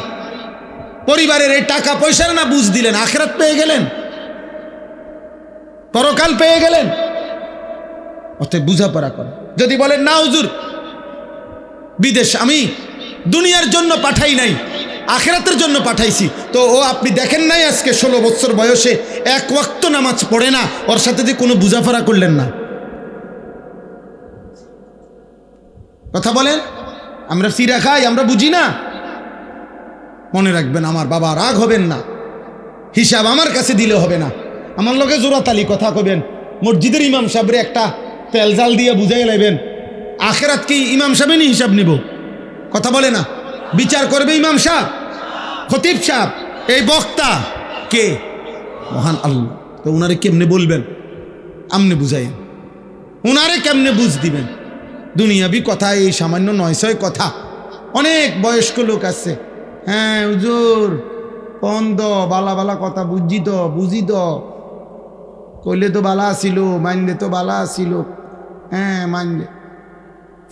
পরিবারের এই টাকা পয়সার না বুঝ দিলেন, আখিরাত পেয়ে গেলেন, পরকাল পেয়ে গেলেন। অতএব বুঝাপড়া করেন। যদি বলেন না হুজুর বিদেশ আমি দুনিয়ার জন্য পাঠাই নাই, আখিরাতের জন্য পাঠাইছি, তো ও আপনি দেখেন নাই আজকে 16 বছর বয়সে 1 ওয়াক্ত নামাজ পড়ে না, ওর সাথে যে কোনো বুঝাপড়া করলেন না। কথা বলেন, আমরা সিরা খাই, আমরা বুঝি না। মনে রাখবেন, আমার বাবা রাগ হবেন না, হিসাব আমার কাছে দিলে হবে না। আমার লোকে জোরাতালি কথা কবেন, মসজিদের ইমাম সাহেবরে একটা তেল জাল দিয়ে বুঝাই লাইবেন, আখেরাত কি ইমাম সাহেবেরই হিসাব নিব? কথা বলে না, বিচার করবে ইমাম সাহেব, খতিব সাহেব, এই বক্তা কে? মহান আল্লাহ। তো উনারে কেমনে বলবেন? আমনে বুঝাইন, উনারে কেমনে বুঝ দিবেন? দুনিয়াবি কথা, এই সামান্য 900 কথা। অনেক বয়স্ক লোক আছে, হ্যাঁ হুজুর পন্দ বালা বালা কথা বুঝি তো কইলে তো বালা ছিল, মানলে তো বালা ছিল, হ্যাঁ মানলে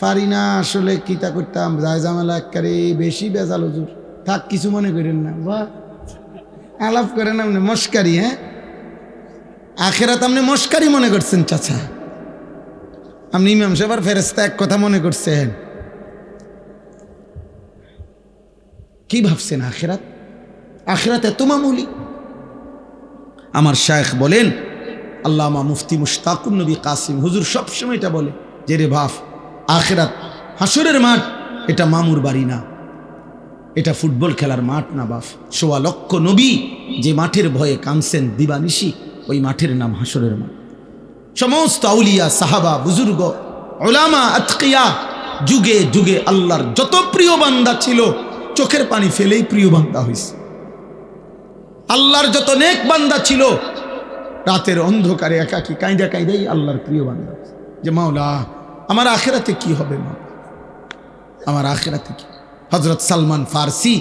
পারি না, আসলে কিতা করতাম, যায় জামেলা একেবারে বেশি বেজাল হুজুর। থাক, কিছু মনে করেন না, বাহ আলাপ করেন আপনি মস্কারি। হ্যাঁ, আখেরাত আপনি মস্কারি মনে করছেন চাচা? আপনি ইমাম সাহেবের ফেরেশতা এক কথা মনে করছেন? কি ভাবছেন আখেরাত? আখেরাত এত মামুলি? আমার শায়েখ বলেন, আল্লামা মুফতি মুশতাকুন নবী কাসিম হুজুর সবসময় এটা বলে যে রে বাপ, আখেরাত হাসরের মাঠ, এটা মামুর বাড়ি না, এটা ফুটবল খেলার মাঠ না বাপ। 1.25 লক্ষ নবী যে মাঠের ভয়ে কাঁদছেন দিবানিশি, ওই মাঠের নাম হাসরের মাঠ। সমস্ত আউলিয়া, সাহাবা, বুজুর্গ, উলামা, আতকিয়া, যুগে যুগে আল্লাহর যত প্রিয় বান্দা ছিল, চোখের পানি ফেলেই প্রিয় বান্দা হয়েছে। আল্লাহর যত নেক বান্দা ছিল, রাতের অন্ধকারে একাকী কাঁদা কাঁদাই আল্লাহর প্রিয় বান্দা, যে মাওলা আমার আখেরাতে কি হবে, মা আমার আখেরাতে কি? হযরত সালমান ফারসি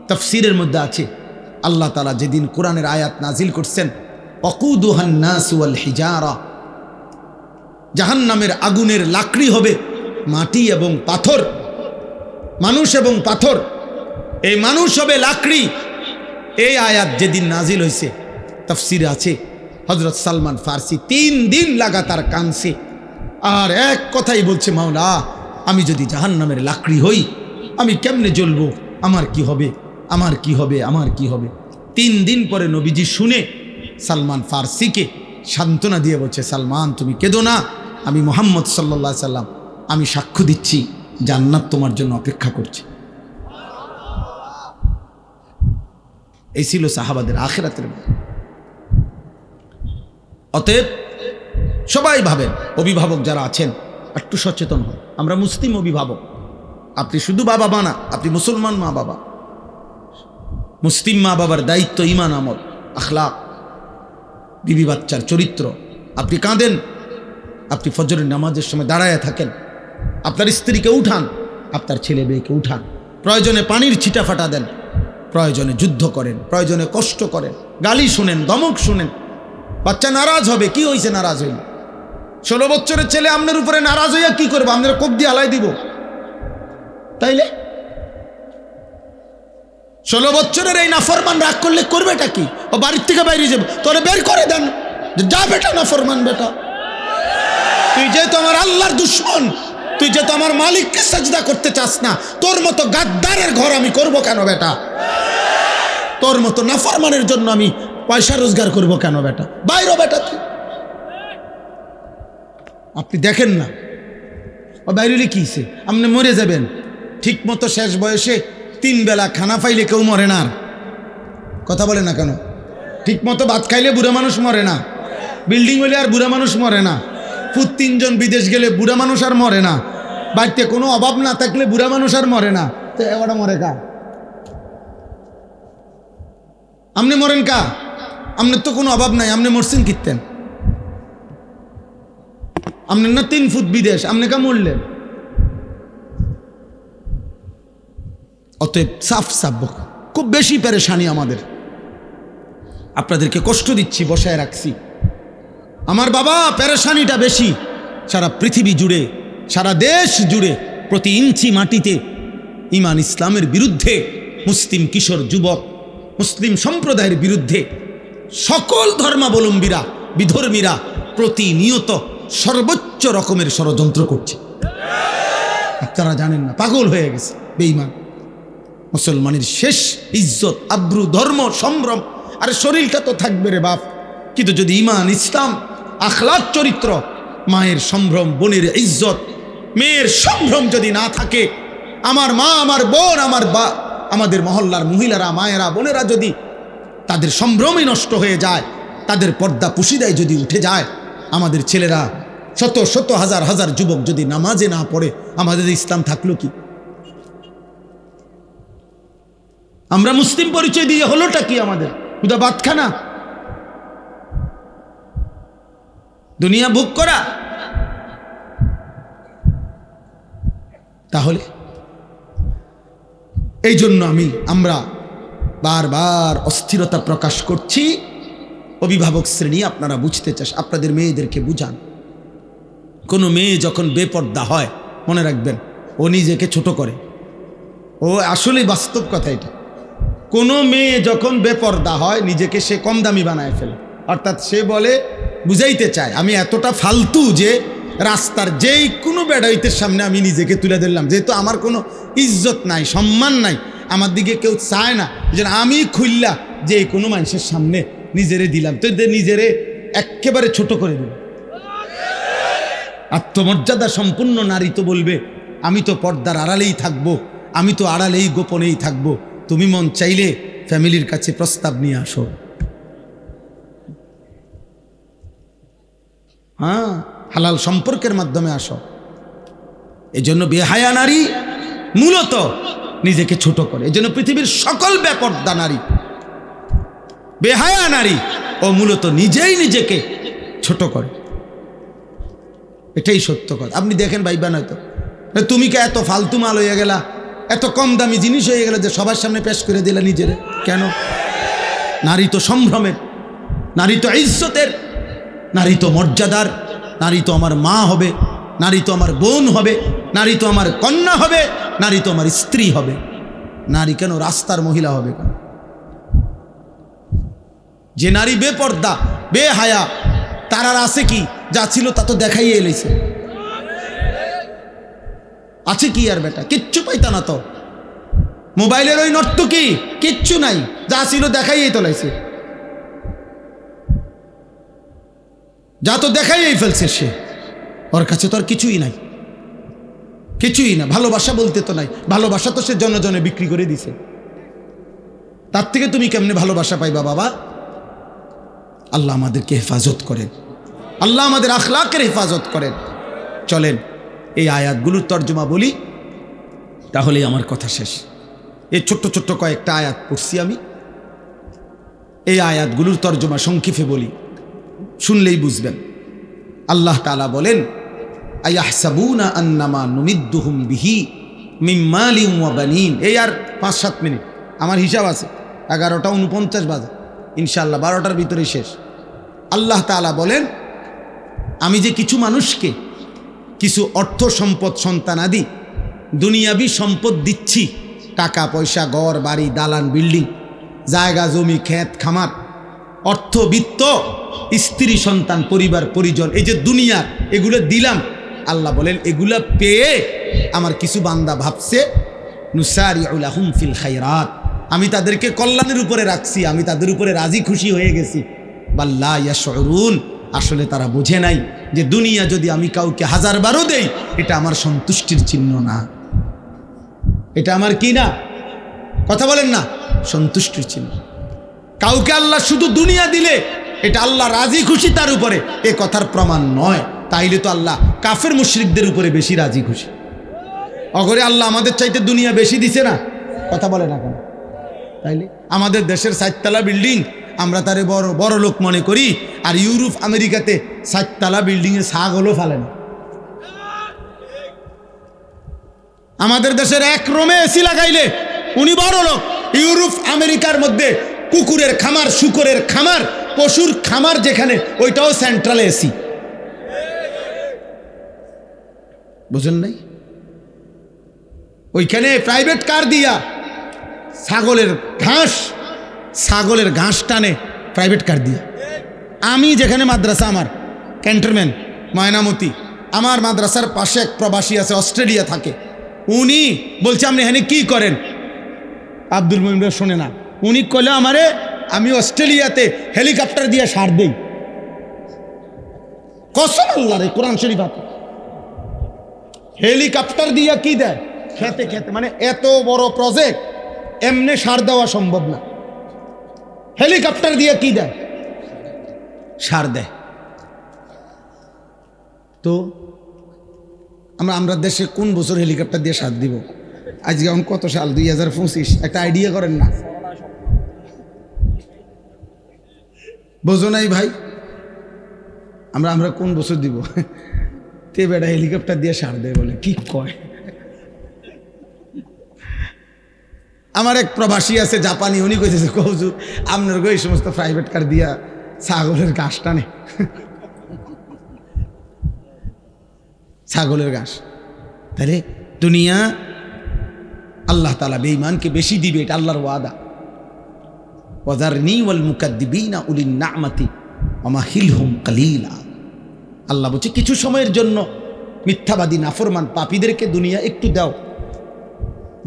তাফসীরের মধ্যে আছে, আল্লাহ তাআলা যেদিন কোরআনের আয়াত নাজিল করছেন, ওয়াকুদুহান নাস ওয়াল হিজারা, জাহান্নামের আগুনের লাকড়ি হবে মাটি এবং পাথর, মানুষ এবং পাথর, এই মানুষ হবে লাকড়ি। এই আয়াত যেদিন নাজিল হয়েছে, তাফসীরে আছে হযরত সালমান ফারসি 3 দিন লাগাতার কাঁদছে, আর এক কথাই বলছে, মাওলা আমি যদি জাহান্নামের লাকড়ি হই, আমি কেমনে জ্বলবো, আমার কি হবে, আমার কি হবে, আমার কি হবে। 3 দিন পরে নবীজি শুনে সালমান ফারসিকে সান্ত্বনা দিয়ে বলছে, সালমান তুমি কেঁদো না, আমি মুহাম্মদ সাল্লাল্লাহু আলাইহি সাল্লাম, আমি সাক্ষ্য দিচ্ছি জান্নাত তোমার জন্য অপেক্ষা করছে। এই ছিল সাহাবাদের আখিরাতের। অতএব সবাই ভাবেন, অভিভাবক যারা আছেন একটু সচেতন হন। আমরা মুসলিম অভিভাবক, আপনি শুধু বাবা মা না, আপনি মুসলমান মা বাবা। মুসলিম মা বাবার দায়িত্ব ঈমান, আমল, আখলাক, বিবি বাচ্চার চরিত্র। আপনি কাঁদেন, আপনি ফজরের নামাজের সময় দাঁড়ায় থাকেন, আপনার স্ত্রীকে উঠান, আপনার ছেলে মেয়েকে উঠান, প্রয়োজনে পানির ছিটা ফাটা দেন, প্রয়োজনে যুদ্ধ করেন, প্রয়োজনে কষ্ট করেন, গালি শুনেন, ধমক শুনেন। বাচ্চা নারাজ হবে, কি হয়েছে নারাজ হইল? 16 বছরের ছেলে আপনার উপরে নারাজ হইয়া কি করবো? আপনারা কোপ দিয়ে আলাই দিব তাইলে? 16 বছরের এই নাফরমান রাগ করলে করবেটা কি? ও বাড়ির থেকে বাইরে যাবো, তোরে বের করে দেন, যা বেটা নাফরমান বেটা। তুই যেহেতু আমার আল্লাহর দুশ্মন, তুই যেহেতু আমার মালিককে সাজদা করতে চাস না, তোর মতো গাদ্দারের ঘর আমি করব কেন বেটা? তোর মতো নাফরমানের জন্য আমি পয়সা রোজগার করব কেন বেটা? বাইরে বেটা তুই। আপনি দেখেন না ও বাইরে কিছে, আপনি মরে যাবেন। ঠিক মতো শেষ বয়সে 3 বেলা খানা পাইলে কেউ মরে না। কথা বলে না কেন? ঠিক মতো ভাত খাইলে বুড়া মানুষ মরে না, বিল্ডিং হইলে আর বুড়া মানুষ মরে না, পুত 3 জন বিদেশ গেলে বুড়া মানুষ আর মরে না, বাড়িতে কোনো অভাব না থাকলে বুড়া মানুষ আর মরে না। তো এবারে মরে কা? আপনি মরেন কা? আপনার তো কোনো অভাব নাই, আপনি মরছেন কিতেন? আপনার না 3 ফুট বিদেশ, আপনি কা মরলেন? অতএব সাফ সাফ খুব বেশি পেরেশানি আমাদের। আপনাদেরকে কষ্ট দিচ্ছি, বসায় রাখছি। আমার বাবা, পেরেশানিটা বেশি। সারা পৃথিবী জুড়ে, সারা দেশ জুড়ে, প্রতি ইঞ্চি মাটিতে ঈমান ইসলামের বিরুদ্ধে, মুসলিম কিশোর যুবক, মুসলিম সম্প্রদায়ের বিরুদ্ধে সকল ধর্মাবলম্বীরা, বিধর্মীরা প্রতিনিয়ত সর্বোচ্চ রকমের ষড়যন্ত্র করছে। আপনারা জানেন না, পাগল হয়ে গেছে বেঈমান। মুসলমানের শেষ ইজ্জত, আব্রু, ধর্ম, সম্ভ্রম, আরে শরীরটা তো থাকবে রে বাপ, কিন্তু যদি ঈমান, ইসলাম, আখলাক, চরিত্র, মায়ের সম্ভ্রম, বোনের ইজ্জত, মেয়ের সম্ভ্রম যদি না থাকে, আমার মা, আমার বোন, আমাদের মহল্লার মহিলারা, মায়েরা, বোনেরা যদি তাদের সম্ভ্রমই নষ্ট হয়ে যায়, তাদের পর্দা পুশিদায় যদি উঠে যায়, আমাদের ছেলেরা শত শত হাজার হাজার যুবক যদি নামাজে না পড়ে, আমাদের ইসলাম থাকলো কি? আমরা মুসলিম পরিচয় দিয়ে হলোটা কি আমাদের? খুদা বাতখানা, দুনিয়া ভোগ করা। তাহলে এই জন্য আমরা বারবার অস্থিরতা প্রকাশ করছি। অভিভাবক শ্রেণী, আপনারা বুঝতে চাস, আপনাদের মেয়েদেরকে বুঝান। কোনো মেয়ে যখন বেপর্দা হয়, মনে রাখবেন ও নিজেকে ছোট করে। ও আসলে বাস্তব কথা এটা। কোনো মেয়ে যখন বেপর্দা হয়, নিজেকে সে কম দামি বানায় ফেলে। অর্থাৎ সে বলে, বুঝাইতে চায় আমি এতটা ফালতু যে রাস্তার যেই কোনো বেড়াইতের সামনে আমি নিজেকে তুলে ধরলাম, যেহেতু আমার কোনো ইজ্জত নাই, সম্মান নাই, আমার দিকে কেউ চায় না, যেন আমি খুললা যে কোনো মানুষের সামনে নিজেরে দিলাম, তো নিজেরে একেবারে ছোট করে দিল। আত্মমর্যাদা সম্পূর্ণ নারী তো বলবে, আমি তো পর্দার আড়ালেই থাকবো, আমি তো আড়ালেই গোপনেই থাকবো, তুমি মন চাইলে ফ্যামিলির কাছে প্রস্তাব নিয়ে আসো। হ্যাঁ, হালাল সম্পর্কের মাধ্যমে আসো। এজন্য বেহায়া নারী মূলত নিজেকে ছোট করে। এজন্য পৃথিবীর সকল বেপর্দা নারী, বেহায়া নারী, ও মূলত নিজেই নিজেকে ছোট করে। এটাই সত্য কথা। আপনি দেখেন ভাইবা, নয়তো তুমি কে এত ফালতু মাল হয়ে গেলা, এত কম দামি জিনিস হয়ে গেল যে সবার সামনে পেশ করে দিলা নিজেরে। কেন? নারী তো সম্ভ্রমের, নারী তো ইজ্জতের, নারী তো মর্যাদার, নারী তো আমার মা হবে, নারী তো আমার বোন হবে, নারী তো আমার কন্যা হবে, নারী তো আমার স্ত্রী হবে। নারী কেন রাস্তার মহিলা হবে কেন? যে নারী বেপর্দা, বেহায়া, তার আর আছে কি? যা ছিল তা তো দেখাই এলেছে। আছে কি আর বেটা? কিচ্ছু পাইতা না তো। মোবাইলের ওই নর্তকী, কিচ্ছু নাই, যা ছিল দেখাইয়েই তোলাইছে, যা তো দেখাইয়েই ফেলছে সে। ওর কাছে তো আর কিছুই নাই, কিছুই না। ভালোবাসা বলতে তো নাই, ভালোবাসা তো সে জনে জনে বিক্রি করে দিছে। তার থেকে তুমি কেমনে ভালোবাসা পাইবা বাবা? আল্লাহ আমাদেরকে হেফাজত করেন। আল্লাহ আমাদের আখলাকের হেফাজত করেন। চলেন এই আয়াতগুলোর তর্জমা বলি, তাহলেই আমার কথা শেষ। এই ছোট্ট ছোট্ট কয়েকটা আয়াত পড়ছি আমি, এই আয়াতগুলোর তর্জমা সংক্ষেপে বলি, শুনলেই বুঝবেন। আল্লাহ তাআলা বলেন, আয়াহসাবুনা আন্নামা নুমিদ্দুহুম বিহি মিন মালিন ওয়া বানিন। এই আর 5-7 মিনিট, আমার হিসাব আছে 11টা 49 বাজে, ইনশাআল্লাহ 12টার ভিতরে শেষ। আল্লাহ তাআলা বলেন, আমি যে কিছু মানুষকে কিছু অর্থ সম্পদ সন্তানাদি দুনিয়াবি সম্পদ দিচ্ছি, টাকা পয়সা, ঘর বাড়ি, দালান বিল্ডিং, জায়গা জমি, ক্ষেত খামার, অর্থ বিত্ত, স্ত্রী সন্তান, পরিবার পরিজন, এই যে দুনিয়া এগুলো দিলাম, আল্লাহ বলেন এগুলা পেয়ে আমার কিছু বান্দা ভাবছে নুসারিউ লাহুম ফিল খায়রাত, আমি তাদেরকে কল্যাণের উপরে রাখছি, আমি তাদের উপরে রাজি খুশি হয়ে গেছি। বাল লা ইয়াশউরুন, আসলে তারা বোঝে নাই যে দুনিয়া যদি আমি কাউকে 1000 বারও দেই, এটা আমার সন্তুষ্টির চিহ্ন না, এটা আমার কি না, কথা বলেন না, সন্তুষ্টির চিহ্ন। কাউকে আল্লাহ শুধু দুনিয়া দিলে এটা আল্লাহ রাজি খুশি তার উপরে, এ কথার প্রমাণ নয়। তাইলে তো আল্লাহ কাফের মুশরিকদের উপরে বেশি রাজি খুশি। অগরে আল্লাহ আমাদের চাইতে দুনিয়া বেশি দিছে না, কথা বলে না কেন? তাইলে আমাদের দেশের 4 তলা বিল্ডিং আমরা তারে বড় বড় লোক মনে করি, আর ইউরোপ আমেরিকাতে 4 তলা বিল্ডিংয়ে ছাগলও ফেলে না। আমাদের দেশের 1 রুমে এসি লাগাইলে উনি বড় লোক, ইউরোপ আমেরিকার মধ্যে কুকুরের খামার, শুকরের খামার, পশুর খামার যেখানে, ওইটাও সেন্ট্রাল এসি। বুঝেন নাই? ওইখানে প্রাইভেট কার দিয়া ছাগলের ঘাস টানে প্রাইভেট কার দিয়ে। আমি যেখানে মাদ্রাসা, আমার ক্যান্টনমেন্ট ময়নামতি, আমার মাদ্রাসার পাশে এক প্রবাসী আছে, অস্ট্রেলিয়া থাকে। উনি বলছে আপনি এখানে কি করেন? আব্দুল মুমিন শোনে না, উনি কইলে আমারে আমি অস্ট্রেলিয়াতে হেলিকপ্টার দিয়ে সার দেই। কসম আল্লাহ রে, কোরআন শরীফ আছে, হেলিকপ্টার দিয়া কি দেয়? খেতে খেতে, মানে এত বড় প্রজেক্ট, এমনি সার দেওয়া সম্ভব না। হেলিকপ্টার দিয়ে কি দেয়? সার দেয়। তো আমরা দেশে কোন বছর হেলিকপ্টার দিয়ে সার দিব? আজকে এখন কত সাল? 2025। একটা আইডিয়া করেন না, বোঝো নাই ভাই? আমরা কোন বছর দিব? তে বেটা হেলিকপ্টার দিয়ে সার দেয় বলে, কি কয়? আমার এক প্রবাসী আছে জাপানি, উনি কইতেছে হুজুর আপনার গো এই সমস্ত প্রাইভেট কার দিয়া ছাগলের ঘাস টানে, ছাগলের ঘাস। তাহলে দুনিয়া আল্লাহ তাআলা বেঈমানকে বেশি দিবে, এটা আল্লাহর ওয়াদা। ওয়াযারনি ওয়াল মুকাদ্দিবিনা উলিন নি'মাতি ওয়া মাহিলহুম কালিলা। আল্লাহ বলছে কিছু সময়ের জন্য মিথ্যাবাদী নাফরমান পাপীদেরকে দুনিয়া একটু দাও,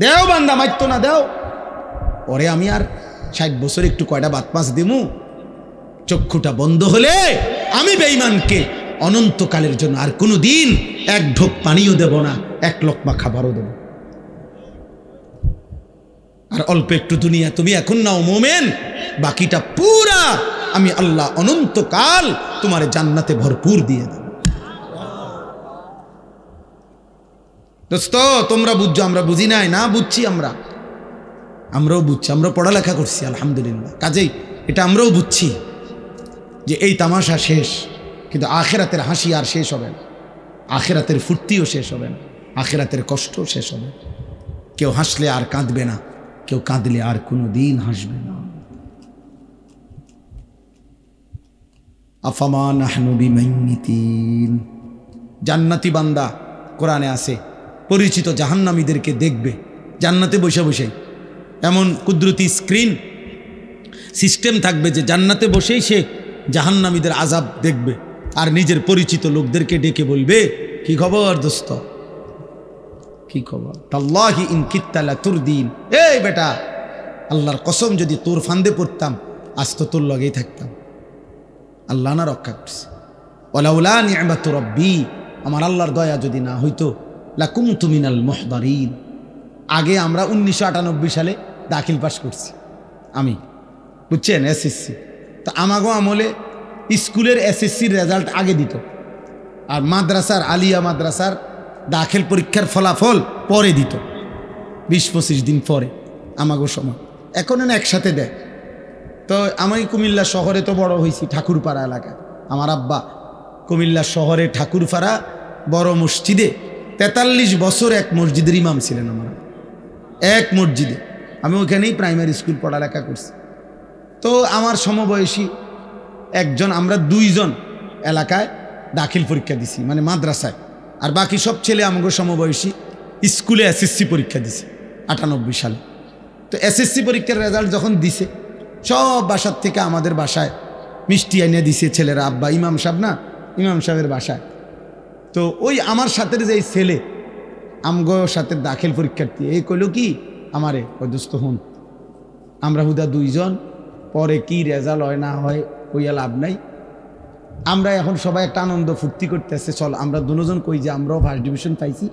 দেও বান্দা, মাইতো না, দেও। পরে আমি আর 60 বছর একটু কয়টা বাত মাছ দিমু, চক্ষুটা বন্ধ হলে আমি বেঈমানকে অনন্তকালের জন্য আর কোনো দিন 1 ঢোক পানিও দেব না, 1 লোকমা খাবারও দেব। আর অল্প একটু দুনিয়া তুমি এখন নাও মোমেন, বাকিটা পুরা আমি আল্লাহ অনন্তকাল তোমার জান্নাতে ভরপুর দিয়ে দেব। দোস্ত তোমরা বুঝছো, আমরা বুঝি নাই না? বুঝছি, আমরাও বুঝছি, আমরা পড়ালেখা করছি আলহামদুলিল্লাহ। কাজেই এটা আমরাও বুঝছি যে এই তামাশা শেষ, কিন্তু আখেরাতের হাসি আর শেষ হবে না, আখেরাতের ফুর্তিও শেষ হবে না, আখেরাতের কষ্টও শেষ হবে না। কেউ হাসলে আর কাঁদবে না, কেউ কাঁদলে আর কোনো দিন হাসবে না। আফামা নাহনু বিমাইমিতিন। জান্নাতি বান্দা কোরআনে আছে পরিচিত জাহান্নামীদেরকে দেখবে জান্নাতে বসে বসে, এমন কুদরতি স্ক্রিন সিস্টেম থাকবে যে জান্নাতে বসেই সে জাহান্নামীদের আযাব দেখবে, আর নিজের পরিচিত লোকদেরকে ডেকে বলবে, কি খবর দোস্ত, কি খবর? তাল্লাহি ইন কিত্তা লাতুরদিন। এই বেটা, আল্লাহর কসম যদি তোর ফান্দে পড়তাম আজ তো তোর লগেই থাকতাম। আল্লাহ না রক্ষা করছে। ওয়ালাউলা নি'মাতু রাব্বি, আমার আল্লাহর দয়া যদি না হইতো, লাকুনতু মিনাল মুহদারিন। আগে আমরা 1998 সালে দাখিল পাস করছি আমি, বুঝছেন, এসএসসি। তো আমাগো আমলে স্কুলের এসএসসির রেজাল্ট আগে দিত, আর মাদ্রাসার আলিয়া মাদ্রাসার দাখিল পরীক্ষার ফলাফল পরে দিত, 20-25 দিন পরে আমাগো সময়। এখন না একসাথে দেয়। তো আমি কুমিল্লা শহরে তো বড় হয়েছি, ঠাকুরপাড়া এলাকায়। আমার আব্বা কুমিল্লা শহরে ঠাকুরপাড়া বড় মসজিদে 43 বছর এক মসজিদের ইমাম ছিলেন। আমার এক মসজিদে, আমি ওইখানেই প্রাইমারি স্কুল পড়ালেখা করছি। তো আমার সমবয়সী একজন, আমরা 2 জন এলাকায় দাখিল পরীক্ষা দিছি, মানে মাদ্রাসায়, আর বাকি সব ছেলে আমাকে সমবয়সী স্কুলে এসএসসি পরীক্ষা দিছে 98 সালে। তো এসএসসি পরীক্ষার রেজাল্ট যখন দিছে, সব বাসার থেকে আমাদের বাসায় মিষ্টি এনে দিছে ছেলেরা। আব্বা ইমাম সাহেব না, ইমাম সাহেবের বাসায়। তো ওই আমার সাথে যে ছেলে আমগো সাথে দাখিল পরীক্ষার্থী, এই কইল কি আমারে, ওই দোস্ত হুন, আমরা হুদা 2 জন, পরে কি রেজাল্ট হয় না হয় কইয়া লাভ নাই, আমরা এখন সবাই একটা আনন্দ ফুর্তি করতেছে, চল আমরা 2 জন কই যে আমরাও ফার্স্ট ডিভিশন পাইছি,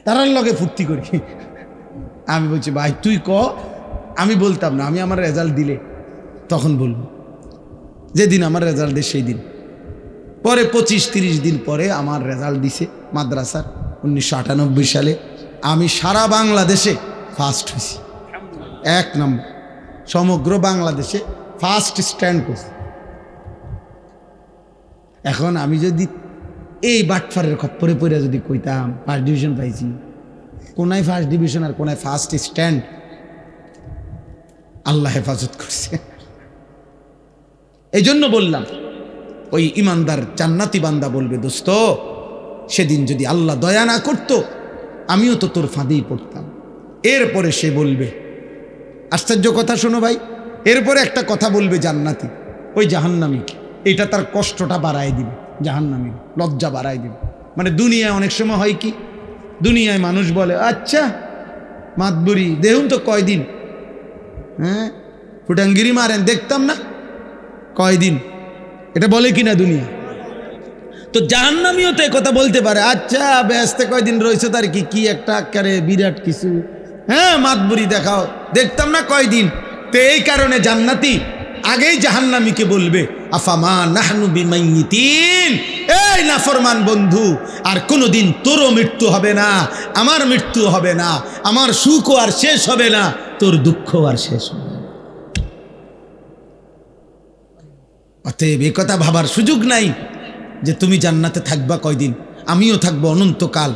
তারার লগে ফুর্তি করি। আমি বলছি ভাই তুই ক, আমি বলতাম না, আমি আমার রেজাল্ট দিলে তখন বলবো, যেদিন আমার রেজাল্ট দেয় সেই দিন। পরে 25-30 দিন পরে আমার রেজাল্ট দিছে মাদ্রাসার 1998 সালে। আমি সারা বাংলাদেশে ফার্স্ট হয়েছি, 1 নম্বর, সমগ্র বাংলাদেশে ফার্স্ট স্ট্যান্ড করছি। এখন আমি যদি এই বাটফারের খপ্পরে পড়ে যদি কইতাম ফার্স্ট ডিভিশন পাইছি, কোনায় ফার্স্ট ডিভিশন আর কোনায় ফার্স্ট স্ট্যান্ড, আল্লাহ হেফাজত করছে। এই জন্য বললাম, ওই ইমানদার জান্নাতি বান্দা বলবে, দোস্ত সেদিন যদি আল্লাহ দয়া না করত, আমিও তো তোর ফাঁদেই পড়তাম। এরপরে সে বলবে, আশ্চর্য কথা শোনো ভাই, এরপরে একটা কথা বলবে জান্নাতি, ওই জাহান্নামী, এটা তার কষ্টটা বাড়ায় দিবে, জাহান্নামী লজ্জা বাড়ায় দিবে। মানে দুনিয়ায় অনেক সময় হয় কি, দুনিয়ায় মানুষ বলে আচ্ছা মাতবুরি দেখুন তো কয়দিন, হ্যাঁ ফুটাঙ্গিরি মারেন দেখতাম না কয়দিন, এটা বলে কিনা দুনিয়া। তো জাহান্নামীও তো কথা বলতে পারে, আচ্ছা ব্যস্তে কয়দিন রয়েছে তার কি একটা আকারে বিরাট কিছু, হ্যাঁ মাতবুরি দেখাও দেখতাম না কয়দিন। তো এই কারণে জান্নাতি আগেই জাহান্নামীকে বলবে, আফামা নাহনু বিমাইয়িতিন, এই নাফরমান বন্ধু, আর কোনোদিন তোরও মৃত্যু হবে না, আমার মৃত্যু হবে না, আমার সুখও আর শেষ হবে না, তোর দুঃখ আর শেষ হবে না। অতএব এ কথা ভাবার সুযোগ নাই যে তুমি জান্নাতে থাকবা কয়দিন, আমিও থাকবো অনন্তকাল,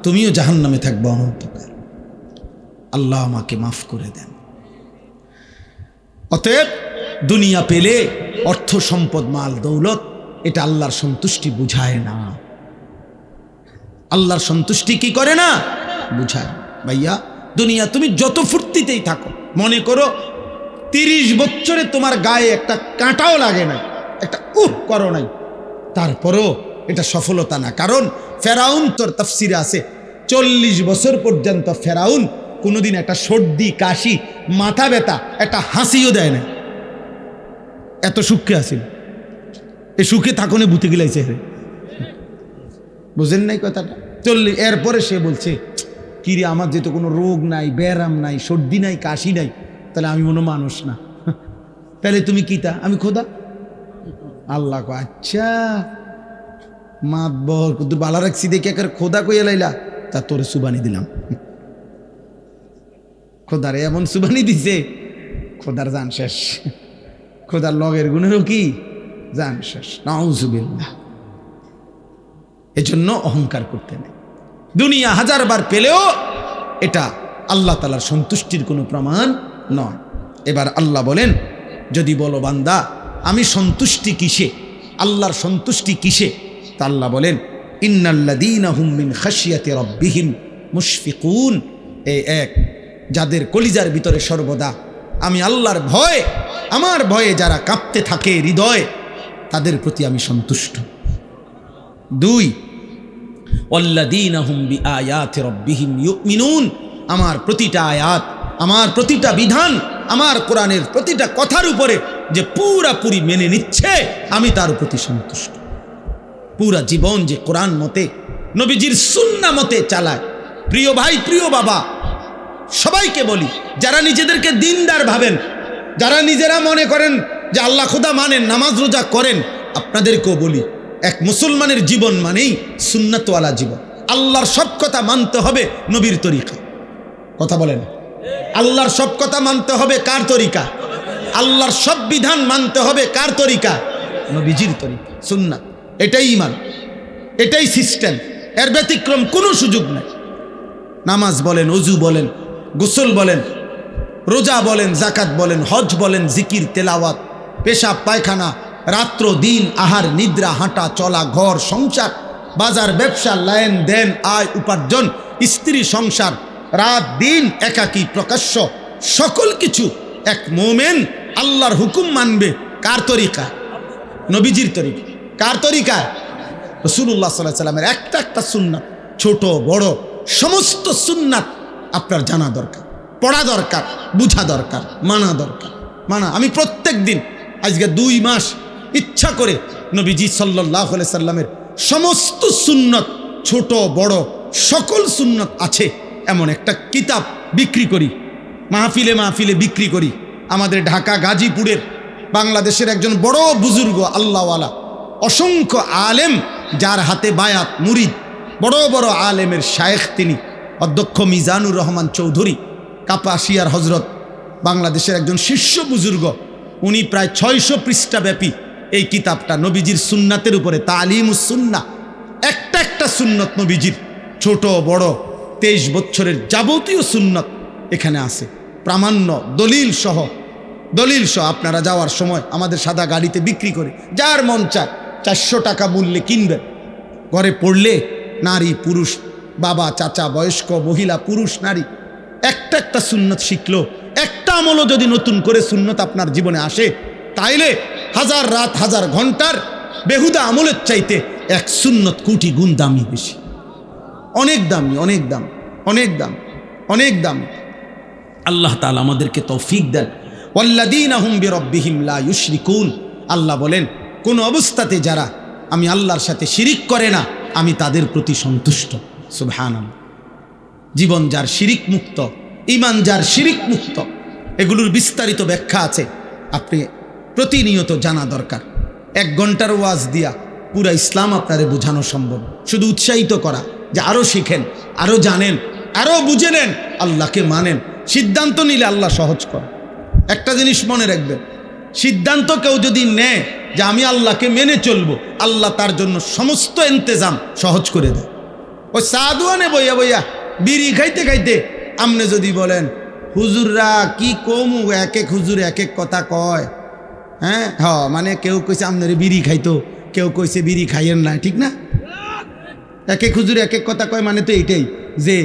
তুমিও জাহান্নামে থাকবো অনন্তকাল। আল্লাহ আমাকে মাফ করে দেন। অতএব দুনিয়া পেলে অর্থ সম্পদ মাল দৌলত, এটা আল্লাহর সন্তুষ্টি বুঝায় না। আল্লাহর সন্তুষ্টি কি করে না, বুঝায়। ভাইয়া দুনিয়া তুমি যত ফুর্তিতেই থাকো, মনে করো 30 বছরে তোমার গায়ে একটা কাঁটাও লাগে না, একটা করো নাই, তারপরও এটা সফলতা না। কারণ ফেরাউন, তোর তাফসিরে আছে 40 বছর পর্যন্ত ফেরাউন কোনোদিন একটা সর্দি কাশি মাথা ব্যথা একটা হাসিও দেয় না, এত সুখে আসিল। এই সুখে থাকনে বুতে গিলাইছে, বুঝেন নাই কথাটা। 40 এরপরে সে বলছে কিরে আমার যেহেতু কোনো রোগ নাই, ব্যারাম নাই, সর্দি নাই, কাশি নাই, তাহলে আমি মনে মানুষ না, তাহলে তুমি কিতা, আমি খোদা। আল্লাহ কো আচ্ছা মাতবর তুই বালা রাখছি দেখে একের খোদা কইয়া লাইলা, তা তোরে সুবানি দিলাম। খোদারে এমন সুবানি দিছে, খোদার জান শেষ, খোদার লগের গুণেরও কি জান শেষ। নাউজুবিল্লাহ। এজন্য অহংকার করতে নেই। দুনিয়া 1000 বার পেলেও এটা আল্লাহ তাআলার সন্তুষ্টির কোনো প্রমাণ নয়। এবার আল্লাহ বলেন, যদি বলো বান্দা আমি সন্তুষ্টি কিসে, আল্লাহর সন্তুষ্টি কিসে, তা আল্লাহ বলেন, ইন্নাল্লাযীনা হুম মিন খাশিয়াতি রাব্বিহিম মুশফিকুন, এই এক যাদের কলিজার ভিতরে সর্বদা আমি আল্লাহর ভয়, আমার ভয়ে যারা কাঁপতে থাকে হৃদয়, তাদের প্রতি আমি সন্তুষ্ট। 2 ওয়াল্লাযীনা হুম বিআয়াতি রাব্বিহিম ইউমিনুন, আমার প্রতিটা আয়াত, আমার প্রতিটা বিধান, আমার কোরআনের প্রতিটা কথার উপরে যে পুরাপুরি মেনে নিচ্ছে, আমি তার প্রতি সন্তুষ্ট। পুরা জীবন যে কোরআন মতে নবীজির সুন্নাহ মতে চালায়। প্রিয় ভাই, প্রিয় বাবা, সবাইকে বলি, যারা নিজেদেরকে দিনদার ভাবেন, যারা নিজেরা মনে করেন যে আল্লাহ খোদা মানেন, নামাজ রোজা করেন, আপনাদেরকেও বলি এক মুসলমানের জীবন মানেই সুন্নাতওয়ালা জীবন। আল্লাহর সব কথা মানতে হবে নবীর তরিকা। কথা বলেন, আল্লাহর সব কথা মানতে হবে কার তরিকা? আল্লাহর সব বিধান মানতে হবে কার তরিকা? নবীজির তরিকা, সুন্নাত। এটাই ঈমান, এটাই সিস্টেম, এর ব্যতিক্রম কোনো সুযোগ নেই। নামাজ বলেন, ওযু বলেন, গোসল বলেন, রোজা বলেন, জাকাত বলেন, হজ বলেন, জিকির, তেলাওয়াত, পেশাব পায়খানা, রাত্র দিন, আহার নিদ্রা, হাঁটা চলা, ঘর সংসার, বাজার ব্যবসা, লেন দেন, আয় উপার্জন, স্ত্রী সংসার, রাত দিন, একাকী প্রকাশ্য, সকল কিছু এক মোমেন আল্লাহর হুকুম মানবে কার তরিকা? নবীজির তরিকা। কার তরিকা? রাসূলুল্লাহ সাল্লাল্লাহু আলাইহি ওয়াসাল্লামের একটা একটা সুন্নাত, ছোট বড় সমস্ত সুন্নাত আপনার জানা দরকার, পড়া দরকার, বুঝা দরকার, মানা দরকার। আমি প্রত্যেক দিন আজকে 2 মাস ইচ্ছা করে নবীজি সাল্লাল্লাহু আলাইহি সাল্লামের সমস্ত সুন্নত, ছোট বড় সকল সুন্নত আছে এমন একটা কিতাব বিক্রি করি, মাহফিলে মাহফিলে বিক্রি করি। আমাদের ঢাকা গাজীপুরের বাংলাদেশের একজন বড় বুজুর্গ আল্লাহওয়ালা, অসংখ্য আলেম, যার হাতে বায়াত মুরিদ, বড় বড় আলেমের শায়েখ তিনি অধ্যক্ষ মিজানুর রহমান চৌধুরী, কাপাসিয়ার হজরত, বাংলাদেশের একজন শীর্ষ বুজুর্গ। উনি প্রায় 600 পৃষ্ঠা ব্যাপী এই কিতাবটা নবীজির সুন্নাতের উপরে, তালিমুস সুন্নাহ, একটা একটা সুন্নত নবীজির, ছোট বড় 23 বছরের যাবতীয় সুন্নত এখানে আছে, প্রামাণ্য দলিল সহ। আপনারা যাওয়ার সময় আমাদের সাদা গাড়িতে বিক্রি করে, যার মন চায় 400 টাকা মূল্যে কিনবেন। ঘরে পড়লে নারী পুরুষ, বাবা চাচা, বয়স্ক মহিলা, পুরুষ নারী, একটা একটা সুন্নত শিখলো, একটা আমলও যদি নতুন করে সুন্নত আপনার জীবনে আসে, তাইলে 1000 রাত 1000 ঘন্টার বেহুদা আমলের চাইতে এক সুন্নত কোটি গুণ দামি বেশি, অনেক দামি, অনেক দাম, অনেক দাম, অনেক দাম। আল্লাহ তাআলা আমাদেরকে তৌফিক দেন। ওয়াল্লাযীনা হুম বিরাব্বিহিম লা ইউশরিকুন। আল্লাহ বলেন, কোন অবস্থাতে যারা আমি আল্লাহর সাথে শিরিক করে না, আমি তাদের প্রতি সন্তুষ্ট। সুবহানাল্লাহ। জীবন যার শিরিক মুক্ত, ঈমান যার শিরিক মুক্ত, এগুলোর বিস্তারিত ব্যাখ্যা আছে, আপনি প্রতিনিয়ত জানা দরকার। 1 ঘন্টার ওয়াজ দিয়া পুরা ইসলাম আপনারে বোঝানো সম্ভব। শুধু উৎসাহিত করা যে আরো শিখেন, আরো জানেন, আরো বুঝে নেন, আল্লাহকে মানেন। সিদ্ধান্ত নিলে আল্লাহ সহজ করে। একটা জিনিস মনে রাখবেন, সিদ্ধান্ত কেউ যদি নেয় যে আমি আল্লাহকে মেনে চলবো, আল্লাহ তার জন্য সমস্ত ইন্তজাম সহজ করে দেয়। ওই সাধুয়ানে বইয়া বইয়া বিড়ি খাইতে খাইতে আপনি যদি বলেন হুজুররা কি কমু, এক এক হুজুর এক এক কথা কয়, মানে কেউ কইছে আপনার বিড়ি খাইতো, কেউ কইছে বিড়ি খাইয়েন না, ঠিক না? এক এক হুজুর এক এক কথা কয়, মানে তো এইটাই যে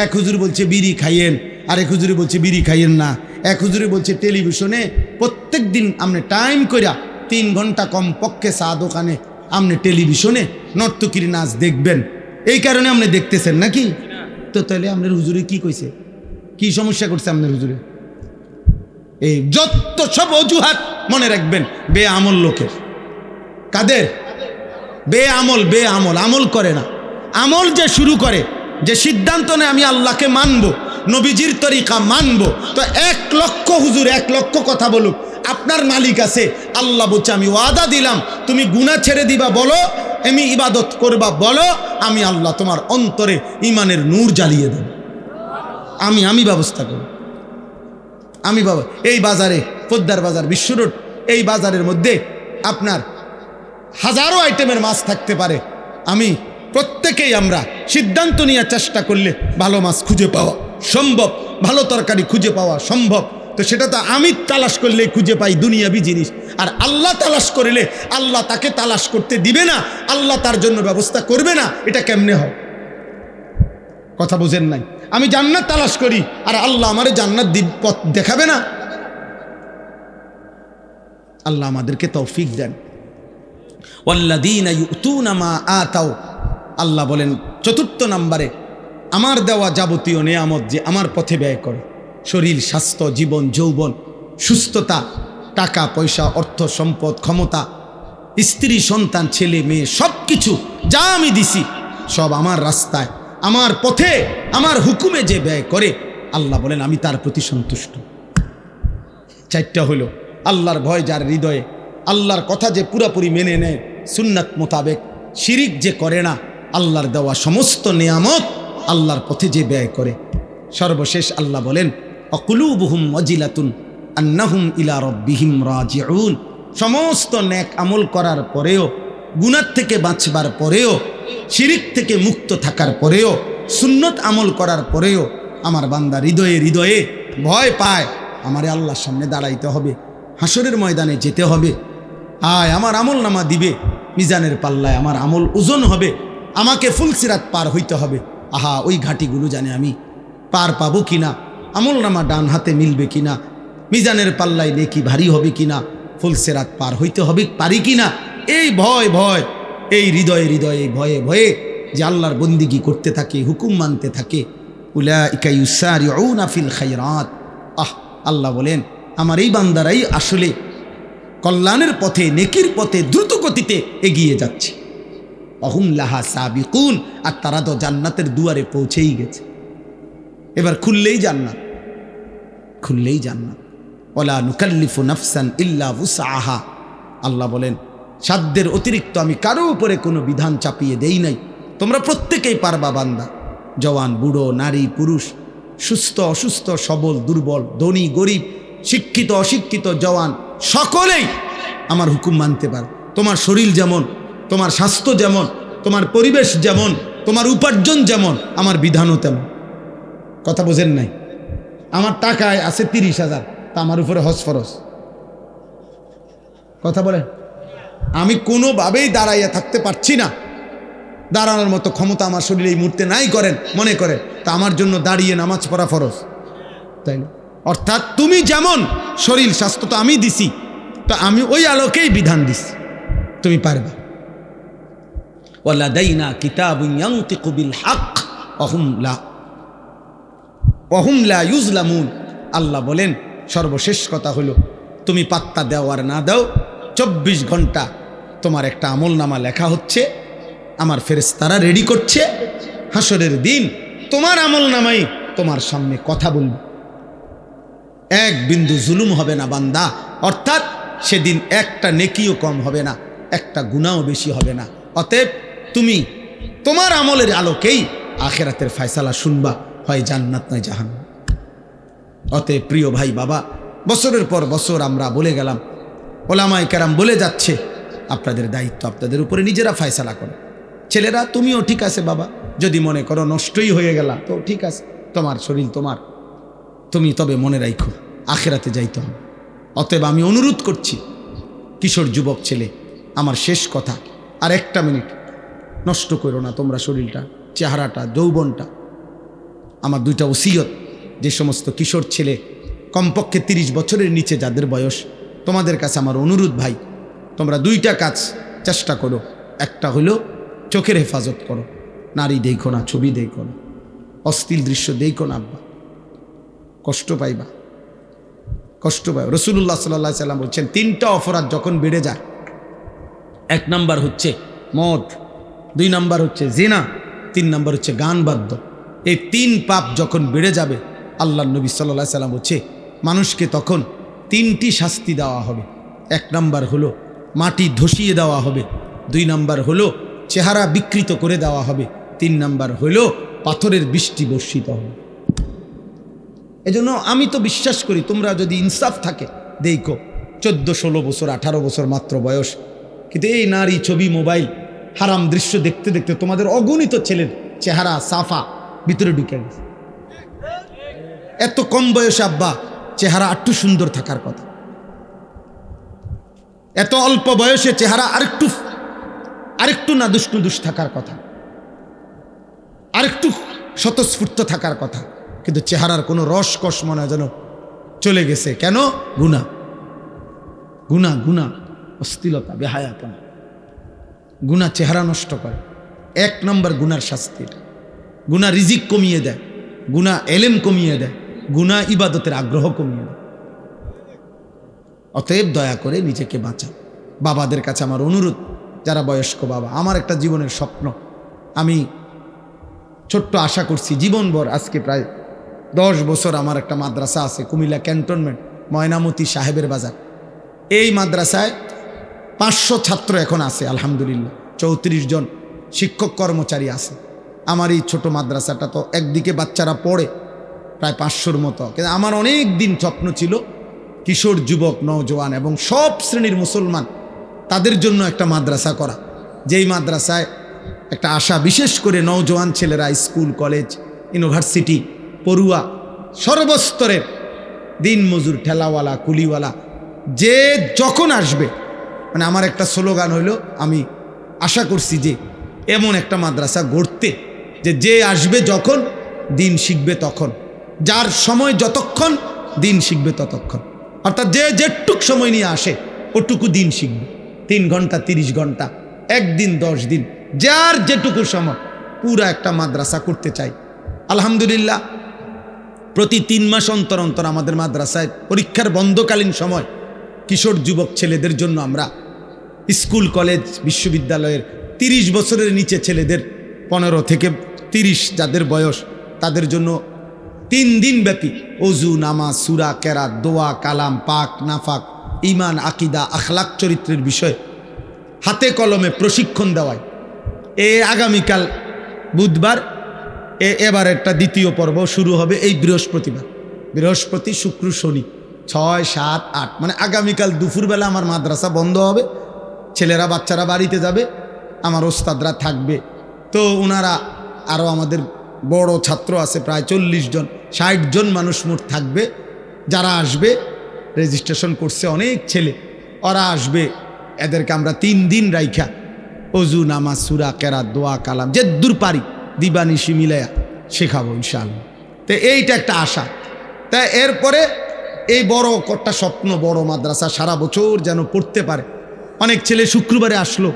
এক হুজুর বলছে বিড়ি খাইয়েন, আরেক হুজুরে বলছে বিড়ি খাইয়েন না, এক হুজুরে বলছে টেলিভিশনে প্রত্যেক দিন আপনি টাইম কইরা 3 ঘন্টা কম পক্ষে চা দোকানে আপনি টেলিভিশনে নর্তকীর নাচ দেখবেন, এই কারণে আপনি দেখতেছেন নাকি? তো তাহলে আপনার হুজুরে কি কইছে, কি সমস্যা করছে আপনার হুজুরে? এই যত সব অজুহাত মনে রাখবেন বেআমল লোকের। কাদের? বেআমল, আমল করে না। আমল যে শুরু করে, যে সিদ্ধান্ত নেয় আমি আল্লাহকে মানবো, নবীজির তরিকা মানবো, তো 1 লক্ষ হুজুর 1 লক্ষ কথা বলুক, আপনার মালিক আছে, আল্লাহ বলছে আমি ওয়াদা দিলাম, তুমি গুনাহ ছেড়ে দিবা বলো, আমি ইবাদত করবা বলো, আমি আল্লাহ তোমার অন্তরে ইমানের নূর জ্বালিয়ে দেব। আমি ব্যবস্থা করব। আমি বাবা এই বাজারে, পোদ্দার বাজার, বিশ্ব রোড, এই বাজারের মধ্যে আপনার হাজারো আইটেমের মাছ থাকতে পারে, আমি প্রত্যেকেই আমরা সিদ্ধান্ত নিয়ে চেষ্টা করলে ভালো মাছ খুঁজে পাওয়া সম্ভব, ভালো তরকারি খুঁজে পাওয়া সম্ভব। তো সেটা তো আমি তালাশ করলে খুঁজে পাই দুনিয়াবি জিনিস, আর আল্লাহ তালাশ করলে আল্লাহ তাকে তালাশ করতে দিবে না, আল্লাহ তার জন্য ব্যবস্থা করবে না। এটা কেমনে হয়? কথা বুঝেন নাই? আমি জান্নাত তালাশ করি আর আল্লাহ আমারে জান্নাত পথ দেখাবে না? আল্লাহ আমাদেরকে তৌফিক দেন। ওয়াল্লাযীনা ইউতুনা মা আতাও। আল্লাহ বলেন 4th নম্বরে, আমার দেওয়া যাবতীয় নেয়ামত যে আমার পথে ব্যয় করে, শরীর, স্বাস্থ্য, জীবন, যৌবন, সুস্থতা, টাকা পয়সা, অর্থ সম্পদ, ক্ষমতা, স্ত্রী, সন্তান, ছেলে মেয়ে, সব কিছু যা আমি দিছি সব আমার রাস্তায়, আমার পথে, আমার হুকুমে যে ব্যয় করে, আল্লাহ বলেন আমি তার প্রতি সন্তুষ্ট। 4টা হলো আল্লাহর ভয় যার হৃদয়ে, আল্লাহর কথা যে পুরাপুরি মেনে নেয় সুন্নাত মোতাবেক, শিরিক যে করে না, আল্লাহর দেওয়া সমস্ত নিয়ামত আল্লাহর পথে যে ব্যয় করে। সর্বশেষ আল্লাহ বলেন অকুলুবুহুম ওয়াজিলাতুন আন্নাহুম ইলা রাব্বিহিম রাজিউন। সমস্ত নেক আমল করার পরেও, গুনাহ থেকে বাঁচবার পরেও, শিরিক থেকে মুক্ত থাকার পরেও, সুন্নত আমল করার পরেও আমার বান্দা হৃদয়ে হৃদয়ে ভয় পায়, আমারে আল্লাহর সামনে দাঁড়াইতে হবে, হাসরের ময়দানে যেতে হবে। আমার আমল নামা দিবে, মিজানের পাল্লায় আমার আমল ওজন হবে, আমাকে ফুলসিরাত পার হইতে হবে। ওই ঘাটিগুলো জানে আমি পার পাবো কিনা, আমল নামা ডান হাতে মিলবে কিনা, মিজানের পাল্লায় নেকি ভারী হবে কিনা, ফুলসিরাত পার হইতে হবে পারি কিনা, এই ভয় ভয়, এই হৃদয়ে হৃদয়ে ভয়ে ভয়ে যে আল্লাহর বন্দিগি করতে থাকে, হুকুম মানতে থাকে, উলাইকা ইউসারিউনা ফিল খায়রাত। আল্লাহ বলেন আমার এই বান্দারাই আসলে কল্যাণের পথে, নেকির পথে দ্রুত গতিতে এগিয়ে যাচ্ছে। অহুম লাহা সাবিকুন, আর তারা তো জান্নাতের দুয়ারে পৌঁছেই গেছে। এবার খুললেই জান্নাত, খুললেই জান্নাত। ওয়ালা নুকাল্লিফু নাফসান ইল্লা উসআহা। আল্লাহ বলেন সাধ্যের অতিরিক্ত আমি কারো উপরে কোনো বিধান চাপিয়ে দেই নাই, তোমরা প্রত্যেকেই পারবা বান্দা। জওয়ান বুড়ো, নারী পুরুষ, সুস্থ অসুস্থ, সবল দুর্বল, ধনী গরিব, শিক্ষিত অশিক্ষিত, জওয়ান, সকলেই আমার হুকুম মানতে পারে। তোমার শরীর যেমন, তোমার স্বাস্থ্য যেমন, তোমার পরিবেশ যেমন, তোমার উপার্জন যেমন, আমার বিধানও তেমন। কথা বোঝেন নাই? আমার টাকায় আছে 30,000, তা আমার উপরে হজ ফরজ। কথা বলেন? আমি কোনোভাবেই দাঁড়াইয়া থাকতে পারছি না, দাঁড়ানোর মতো ক্ষমতা আমার শরীরে এই মুহূর্তে নাই করেন মনে করেন, তা আমার জন্য দাঁড়িয়ে নামাজ পড়া ফরজ, তাই না? অর্থাৎ তুমি যেমন শরীর স্বাস্থ্য তো আমি দিছি, তো আমি ওই আলোকেই বিধান দিছি, তুমি পারবা। ওয়ালাদাইনা কিতাবুন ইয়ানতিকু বিল হক ওয়াহুম লা ইউজলামুন। আল্লাহ বলেন সর্বশেষ কথা হলো, তুমি পাত্তা দাও আর না দাও, 24 ঘন্টা তোমার একটা আমলনামা লেখা হচ্ছে, আমার ফেরেশতারা রেডি করছে। হাসরের দিন তোমার আমলনামাই তোমার সামনে কথা বলবে, এক বিন্দু জুলুম হবে না বান্দা। অর্থাৎ সেদিন একটা নেকিও কম হবে না, একটা গুনাহও বেশি হবে না। অতএব তুমি তোমার আমলের আলোকেই আখিরাতের ফয়সালা শুনবা, হয় জান্নাত নয় জাহান্নাম। অতএব প্রিয় ভাই বাবা, বছরের পর বছর আমরা বলে গেলাম, ওলামায়ে কেরাম বলে যাচ্ছে, আপনাদের দায়িত্ব আপনাদের উপরে নিজেরা ফয়সালা করো। ছেলেরা তুমিও ঠিক আছে বাবা, যদি মনে করো নষ্টই হয়ে গেলা তো ঠিক আছে, তোমার শরীর তোমার, তুমি তবে মনে রাখো আখিরাতে যাইতে হবে। অতএব আমি অনুরোধ করছি কিশোর যুবক ছেলে, আমার শেষ কথা, আর একটা মিনিট নষ্ট করো না তোমরা শরীরটা, চেহারাটা, যৌবনটা। আমার দুইটা ওসিয়ত, যে সমস্ত কিশোর ছেলে কমপক্ষে 30 বছরের নিচে যাদের বয়স, তোমাদের কাছে আমার অনুরোধ ভাই, তোমরা দুইটা কাজ চেষ্টা করো। একটা হলো চোখের হেফাজত করো, নারী দেখো না, ছবি দেখো না, অশ্লীল দৃশ্য দেখো না, আব্বা কষ্ট পাইবা, কষ্ট পাই। রাসূলুল্লাহ সাল্লাল্লাহু আলাইহি সাল্লাম বলছেন 3টা অপরাধ যখন বেড়ে যায়, 1 নাম্বার হচ্ছে মদ, 2 নাম্বার হচ্ছে জিনা, 3 নাম্বার হচ্ছে গান বাদ্য। এই 3 পাপ যখন বেড়ে যাবে, আল্লাহর নবী সাল্লাল্লাহু আলাইহি সাল্লাম বলছে মানুষকে তখন 3টি শাস্তি দেওয়া হবে। 1 নাম্বার হলো মাটি ধসিয়ে দেওয়া হবে, 2 নাম্বার হলো চেহারা বিকৃত করে দেওয়া হবে, 3 নাম্বার হলো পাথরের বৃষ্টি বর্ষিত হবে। এজন্য আমি তো বিশ্বাস করি তোমরা যদি ইনসাফ থাকে, দেখো 14-16 বছর 18 বছর মাত্র বয়স, কিন্তু এই নারী, ছবি, মোবাইল, হারাম দৃশ্য দেখতে দেখতে তোমাদের অগণিত ছেলের চেহারা সাফা ভিতরে ঢুকে গেছে। এত কম বয়সে আব্বা চেহারা একটু সুন্দর থাকার কথা, এত অল্প বয়সে চেহারা আরেকটু নাদুস নুদুস থাকার কথা, আরেকটু স্বতঃস্ফূর্ত থাকার কথা, কিন্তু চেহারার কোনো রসকস মনে হয় যেন চলে গেছে। কেন? গুনাহ, গুনাহ, গুনাহ, অশ্লীলতা, বেহায়াপনা। গুনাহ চেহারা নষ্ট করে। 1 নম্বর গুনার শাস্তি। গুনাহ রিজিক কমিয়ে দেয়, গুনাহ এলেম কমিয়ে দেয়, গুনাহ ইবাদতের আগ্রহ কমিয়ে দেয়। অতএব দয়া করে নিজেকে বাঁচাও। বাবাদের কাছে আমার অনুরোধ, যারা বয়স্ক বাবা, আমার একটা জীবনের স্বপ্ন, আমি ছোট্ট আশা করছি জীবনভর, আজকে প্রায় 10 বছর আমার একটা মাদ্রাসা আছে কুমিল্লা ক্যান্টনমেন্ট, ময়নামতি সাহেবের বাজার। এই মাদ্রাসায় 500 ছাত্র এখন আছে আলহামদুলিল্লাহ, 34 জন শিক্ষক কর্মচারী আছে। আমার এই ছোট মাদ্রাসাটা তো একদিকে বাচ্চারা পড়ে প্রায় 500-র মতো, কিন্তু আমার অনেক দিন স্বপ্ন ছিল কিশোর যুবক নওজোয়ান এবং সব শ্রেণীর মুসলমান তাদের জন্য একটা মাদ্রাসা করা, যেই মাদ্রাসায় একটা আশা, বিশেষ করে নওজোয়ান ছেলেরা স্কুল কলেজ ইউনিভার্সিটি পড়ুয়া সর্বস্তরের দিন মজুর ঠেলাওয়ালা কুলিওয়ালা যে যখন আসবে, মানে আমার একটা স্লোগান হইল, আমি আশা করছি যে এমন একটা মাদ্রাসা গড়তে যে আসবে যখন দিন শিখবে তখন, যার সময় যতক্ষণ দিন শিখবে ততক্ষণ, অর্থাৎ যে যেটুক সময় নিয়ে আসে ওটুকু দিন শিখবে, 3 ঘন্টা 30 ঘন্টা, একদিন 10 দিন, যার যেটুকু সময়, পুরা একটা মাদ্রাসা করতে চাই। আলহামদুলিল্লাহ প্রতি 3 মাস অন্তর অন্তর আমাদের মাদ্রাসায় পরীক্ষার বন্ধকালীন সময় কিশোর যুবক ছেলেদের জন্য আমরা স্কুল কলেজ বিশ্ববিদ্যালয়ের 30 বছরের নিচে ছেলেদের 15 থেকে 30 যাদের বয়স তাদের জন্য 3 দিন ব্যাপী অজু, নামাজ, সূরা, কেরাত, দোয়া, কালাম, পাক, নাফাক, ঈমান, আকীদা, আখলাক, চরিত্রের বিষয় হাতে কলমে প্রশিক্ষণ দেওয়ায় আগামীকাল বুধবার এবার একটা দ্বিতীয় পর্ব শুরু হবে এই বৃহস্পতিবার, বৃহস্পতি শুক্র শনি 6, 7, 8, মানে আগামীকাল দুপুরবেলা আমার মাদ্রাসা বন্ধ হবে, ছেলেরা বাচ্চারা বাড়িতে যাবে, আমার ওস্তাদরা থাকবে। তো ওনারা আরও আমাদের বড় ছাত্র আছে প্রায় 40 জন, 60 জন মানুষ মোট থাকবে, যারা আসবে রেজিস্ট্রেশন করছে অনেক ছেলে, ওরা আসবে, এদেরকে আমরা 3 দিন রাইখা অজু, নামাজ, সূরা, কেরাত, দোয়া, কালাম যে দূর পারি দিবানিশি মিলাইয়া শেখাবো ইনশাআল্লাহ। তো এইটা একটা আশা। তা এরপরে এই বড় একটা স্বপ্ন, বড় মাদ্রাসা সারা বছর যেন পড়তে পারে। অনেক ছেলে শুক্রবারে আসলো,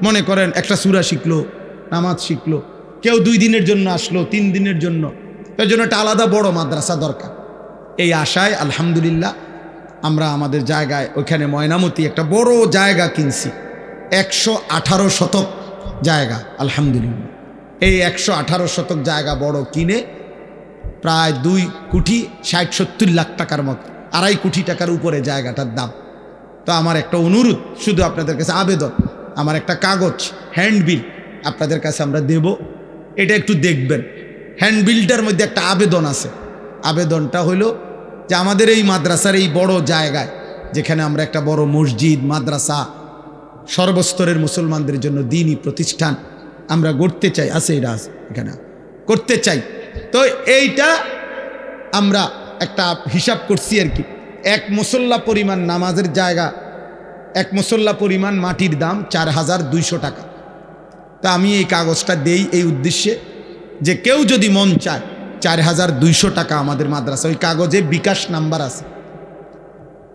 মনে করেন একটা সূরা শিখলো, নামাজ শিখলো, কেউ 2 দিনের জন্য আসলো, 3 দিনের জন্য, এর জন্য একটা আলাদা বড় মাদ্রাসা দরকার। এই আশায় আলহামদুলিল্লাহ আমরা আমাদের জায়গায় ওইখানে ময়নামতি একটা বড় জায়গা কিনছি, 118 শতক জায়গা আলহামদুলিল্লাহ। এই 118 শতক জায়গা বড় কিনে প্রায় 2,60,70 লাখ টাকার মতো, 2.5 কোটি টাকার উপরে জায়গাটার দাম। তো আমার একটা অনুরোধ, শুধু আপনাদের কাছে আবেদন, আমার একটা কাগজ হ্যান্ডবিল আপনাদের কাছে আমরা দেব, এটা একটু দেখবেন। হ্যান্ডবিলটার মধ্যে একটা আবেদন আছে, আবেদনটা হলো যে আমাদের এই মাদ্রাসার এই বড় জায়গায়, যেখানে আমরা একটা বড় মসজিদ, মাদ্রাসা, সর্বস্তরের মুসলমানদের জন্য দ্বীনি প্রতিষ্ঠান আমরা গড়তে চাই, আছে এটা আছে এখানে করতে চাই। তো এইটা আমরা একটা হিসাব করছি আর কি, 1 মুসল্লা পরিমাণ নামাজের জায়গা, 1 মুসল্লা পরিমাণ মাটির দাম 4,200 টাকা। তা আমি এই কাগজটা দেই এই উদ্দেশ্যে যে কেউ যদি মন চায় 4,200 টাকা আমাদের মাদ্রাসা, ওই কাগজে বিকাশ নাম্বার আছে,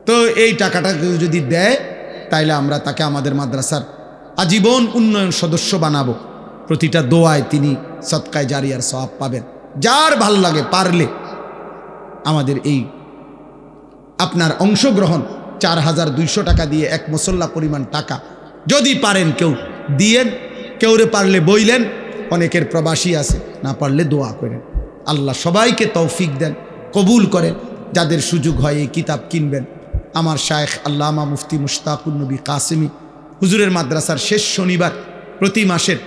তো এই টাকাটা কেউ যদি দেয় তাইলে আমরা তাকে আমাদের মাদ্রাসার আজীবন উন্নয়ন সদস্য বানাবো। প্রতিটা দোয়ায় তিনি সদকায়ে জারিয়ার সওয়াব পাবেন। যার ভাল লাগে পারলে আমাদের এই আপনার অংশগ্রহণ 4,200 টাকা দিয়ে 1 মুসল্লা পরিমাণ টাকা যদি পারেন কেউ দিয়েন, কেউরে পারলে বইলেন, অনেকের প্রবাসী আছে, না পারলে দোয়া করেন। আল্লাহ সবাইকে তৌফিক দেন, কবুল করেন। যাদের সুযোগ হয় এই কিতাব কিনবেন। আমার শায়েখ আল্লামা মুফতি মুশতাকুন নবী কাসেমি হুজুরের মাদ্রাসার শেষ শনিবার প্রতি মাসের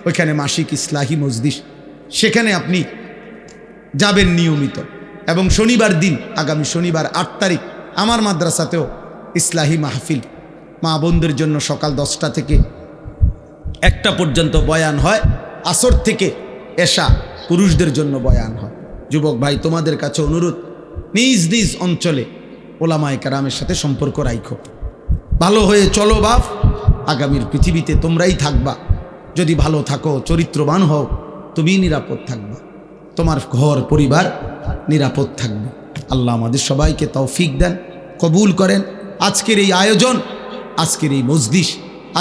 ওইখানে মাসিক ইসলাহি মজলিস, সেখানে আপনি যাবেন নিয়মিত। এবং শনিবার দিন, আগামী শনিবার 8 তারিখ আমার মাদ্রাসাতেও ইসলাহি মাহফিল মা বোনদের জন্য সকাল 10টা থেকে 1টা পর্যন্ত বয়ান হয়, আসর থেকে এশা পুরুষদের জন্য বয়ান হয়। যুবক ভাই, তোমাদের কাছে অনুরোধ, নিজ নিজ অঞ্চলে ওলামায়ে কেরামের সাথে সম্পর্ক রাখো, ভালো হয়ে চলো বাপ, আগামীর পৃথিবীতে তোমরাই থাকবা। যদি ভালো থাকো, চরিত্রবান হও, তুমি নিরাপদ থাকবা, তোমার ঘর পরিবার নিরাপদ থাকবে। আল্লাহ আমাদের সবাইকে তৌফিক দেন, কবুল করেন। আজকের এই আয়োজন, আজকের এই মজলিস,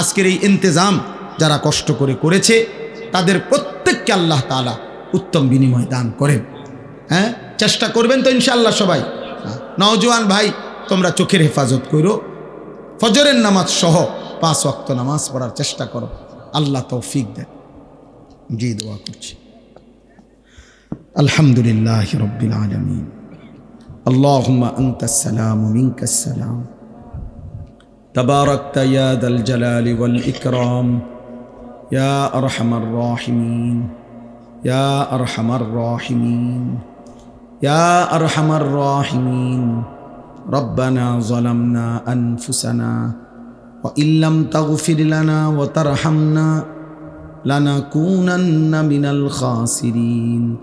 আজকের এই ইন্তেজাম যারা কষ্ট করে করেছে তাদের প্রত্যেককে আল্লাহ তাআলা উত্তম বিনিময় দান করেন। হ্যাঁ, চেষ্টা করবেন তো ইনশাআল্লাহ সবাই। নওজোয়ান ভাই, তোমরা চোখের হেফাজত করো, ফজরের নামাজ সহ 5 ওয়াক্ত নামাজ পড়ার চেষ্টা করো। আল্লাহ তৌফিক দেন। জি, দোয়া করছি। আলহামদুলিল্লাহ রাব্বিল আলামিন। আল্লাহুম্মা আনতাস সালাম ওয়া মিনকাস সালাম। تباركت يا ذا الجلال والإكرام يا أرحم الراحمين يا أرحم الراحمين يا أرحم الراحمين ربنا ظلمنا أنفسنا وإن لم تغفر لنا وترحمنا لنكونن من الخاسرين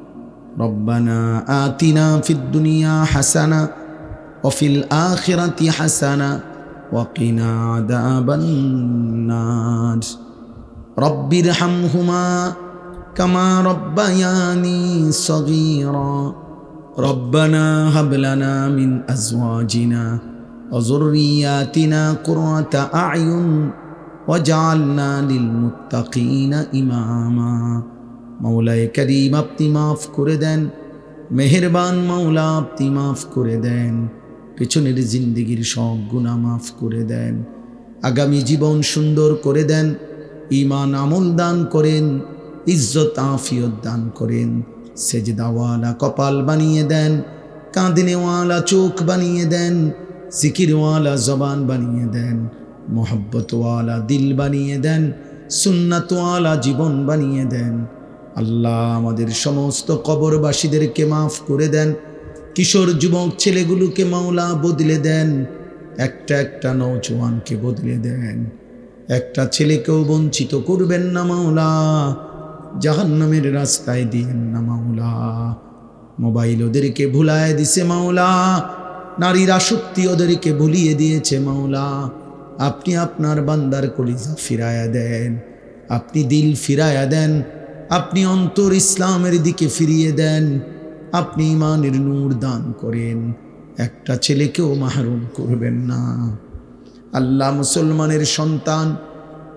ربنا آتنا في الدنيا حسنة وفي الآخرة حسنة وقنا عذاب النار رب ارحمهما كما ربياني صغيرا ربنا هب لنا من أزواجنا وذرياتنا قرة أعين وجعلنا للمتقين إماما مولاي كريم আপনি মাফ করে দেন মেহেরবান মাওলা আপনি মাফ করে দেন পেছনের জিন্দেগির সব গুনাহ মাফ করে দেন আগামী জীবন সুন্দর করে দেন ঈমান আমল দান করেন ইজ্জত আফিয়ত দান করেন সেজদাওয়ালা কপাল বানিয়ে দেন কাঁদনেওয়ালা চোখ বানিয়ে দেন জিকিরওয়ালা জবান বানিয়ে দেন মোহব্বতওয়ালা দিল বানিয়ে দেন সুন্নাতওয়ালা জীবন বানিয়ে দেন আল্লাহ আমাদের সমস্ত কবরবাসীদেরকে মাফ করে দেন কিশোর যুবক ছেলেগুলোকে মাওলা বদলে দেন একটা একটা নওজওয়ানকে বদলে দেন একটা ছেলেকেও বঞ্চিত করবেন না মাওলা জাহান্নামের রাস্তায় দিয়েন না মাওলা মোবাইল ওদেরকে ভুলায় দিছে মাওলা নারীর আসক্তি ওদেরকে ভুলিয়ে দিয়েছে মাওলা আপনি আপনার বান্দার কলিজা ফিরায়া দেন আপনি দিল ফিরায়া দেন আপনি অন্তর ইসলামের দিকে ফিরিয়ে দেন আপনি ঈমানের নূর দান করেন একটা ছেলেকেও মাহরুম করবেন না আল্লাহ মুসলমানের সন্তান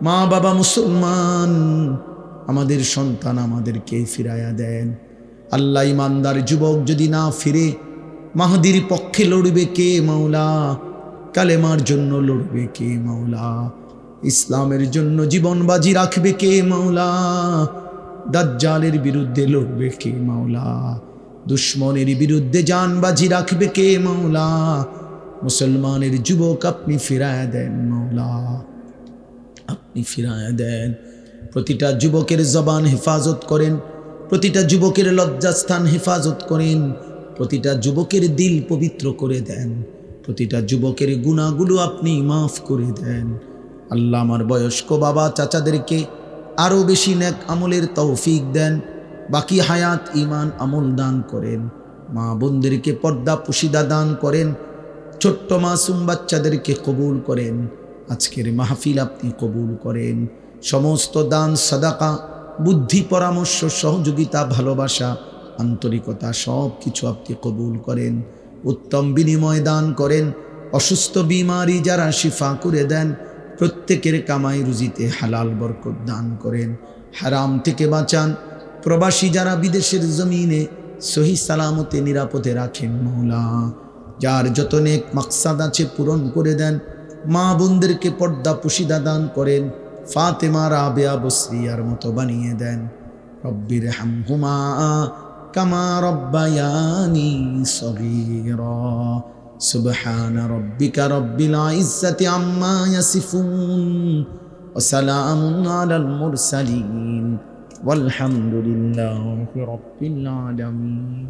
মা বাবা মুসলমান আমাদের সন্তান আমাদেরকে ফিরায়া দেন আল্লাহ ইমানদার যুবক যদি না ফিরে মাহদির পক্ষে লড়বে কে মাওলা কালেমার জন্য লড়বে কে মাওলা ইসলামের জন্য জীবন বাজি রাখবে কে মাওলা দাজ্জালের বিরুদ্ধে লড়বে কে মাওলা দুশ্মনের বিরুদ্ধে জান বাজি রাখবে কে মাওলা মুসলমানের যুবক আপনি ফিরায়া দেন মাওলা আপনি ফিরায়া দেন প্রতিটা যুবকের জবান হেফাজত করেন প্রতিটা যুবকের লজ্জাস্থান হেফাজত করেন প্রতিটা যুবকের দিল পবিত্র করে দেন প্রতিটা যুবকের গুনাহগুলো আপনি মাফ করে দেন আল্লাহ আমার বয়স্ক বাবা চাচাদেরকে আরও বেশি নেক আমলের তৌফিক দেন বাকি হায়াত ঈমান আমল দান করেন মা বোনদেরকে পর্দা পুশিদা দান করেন ছোট্ট মাসুম বাচ্চাদেরকে কবুল করেন আজকের মাহফিল আপনি কবুল করেন সমস্ত দান সাদাকা বুদ্ধি পরামর্শ সহযোগিতা ভালোবাসা আন্তরিকতা সব কিছু আপনি কবুল করেন উত্তম বিনিময় দান করেন অসুস্থ বিমারি যারা শিফা করে দেন প্রত্যেকের কামাই রুজিতে হালাল বরকত দান করেন হারাম থেকে বাঁচান প্রবাসী যারা বিদেশের জমিনে সহি সালামতে নিরাপদে রাখেন মাওলা যার যত নেক মাকসাদ আছে পূরণ করে দেন মা বোনদেরকে পর্দা পুশিদা দান করেন ফাতেমা রাবেয়া বসরিয়ার মতো বানিয়ে দেন রব্বির হামহুমা কামা রব্বায়ানি সগীরা সুবহান রব্বিকা রব্বিল ইজ্জাতি আম্মা ইয়াসিফুন ওয়া সালামুন আলাল মুরসালিন والحمد لله رب العالمين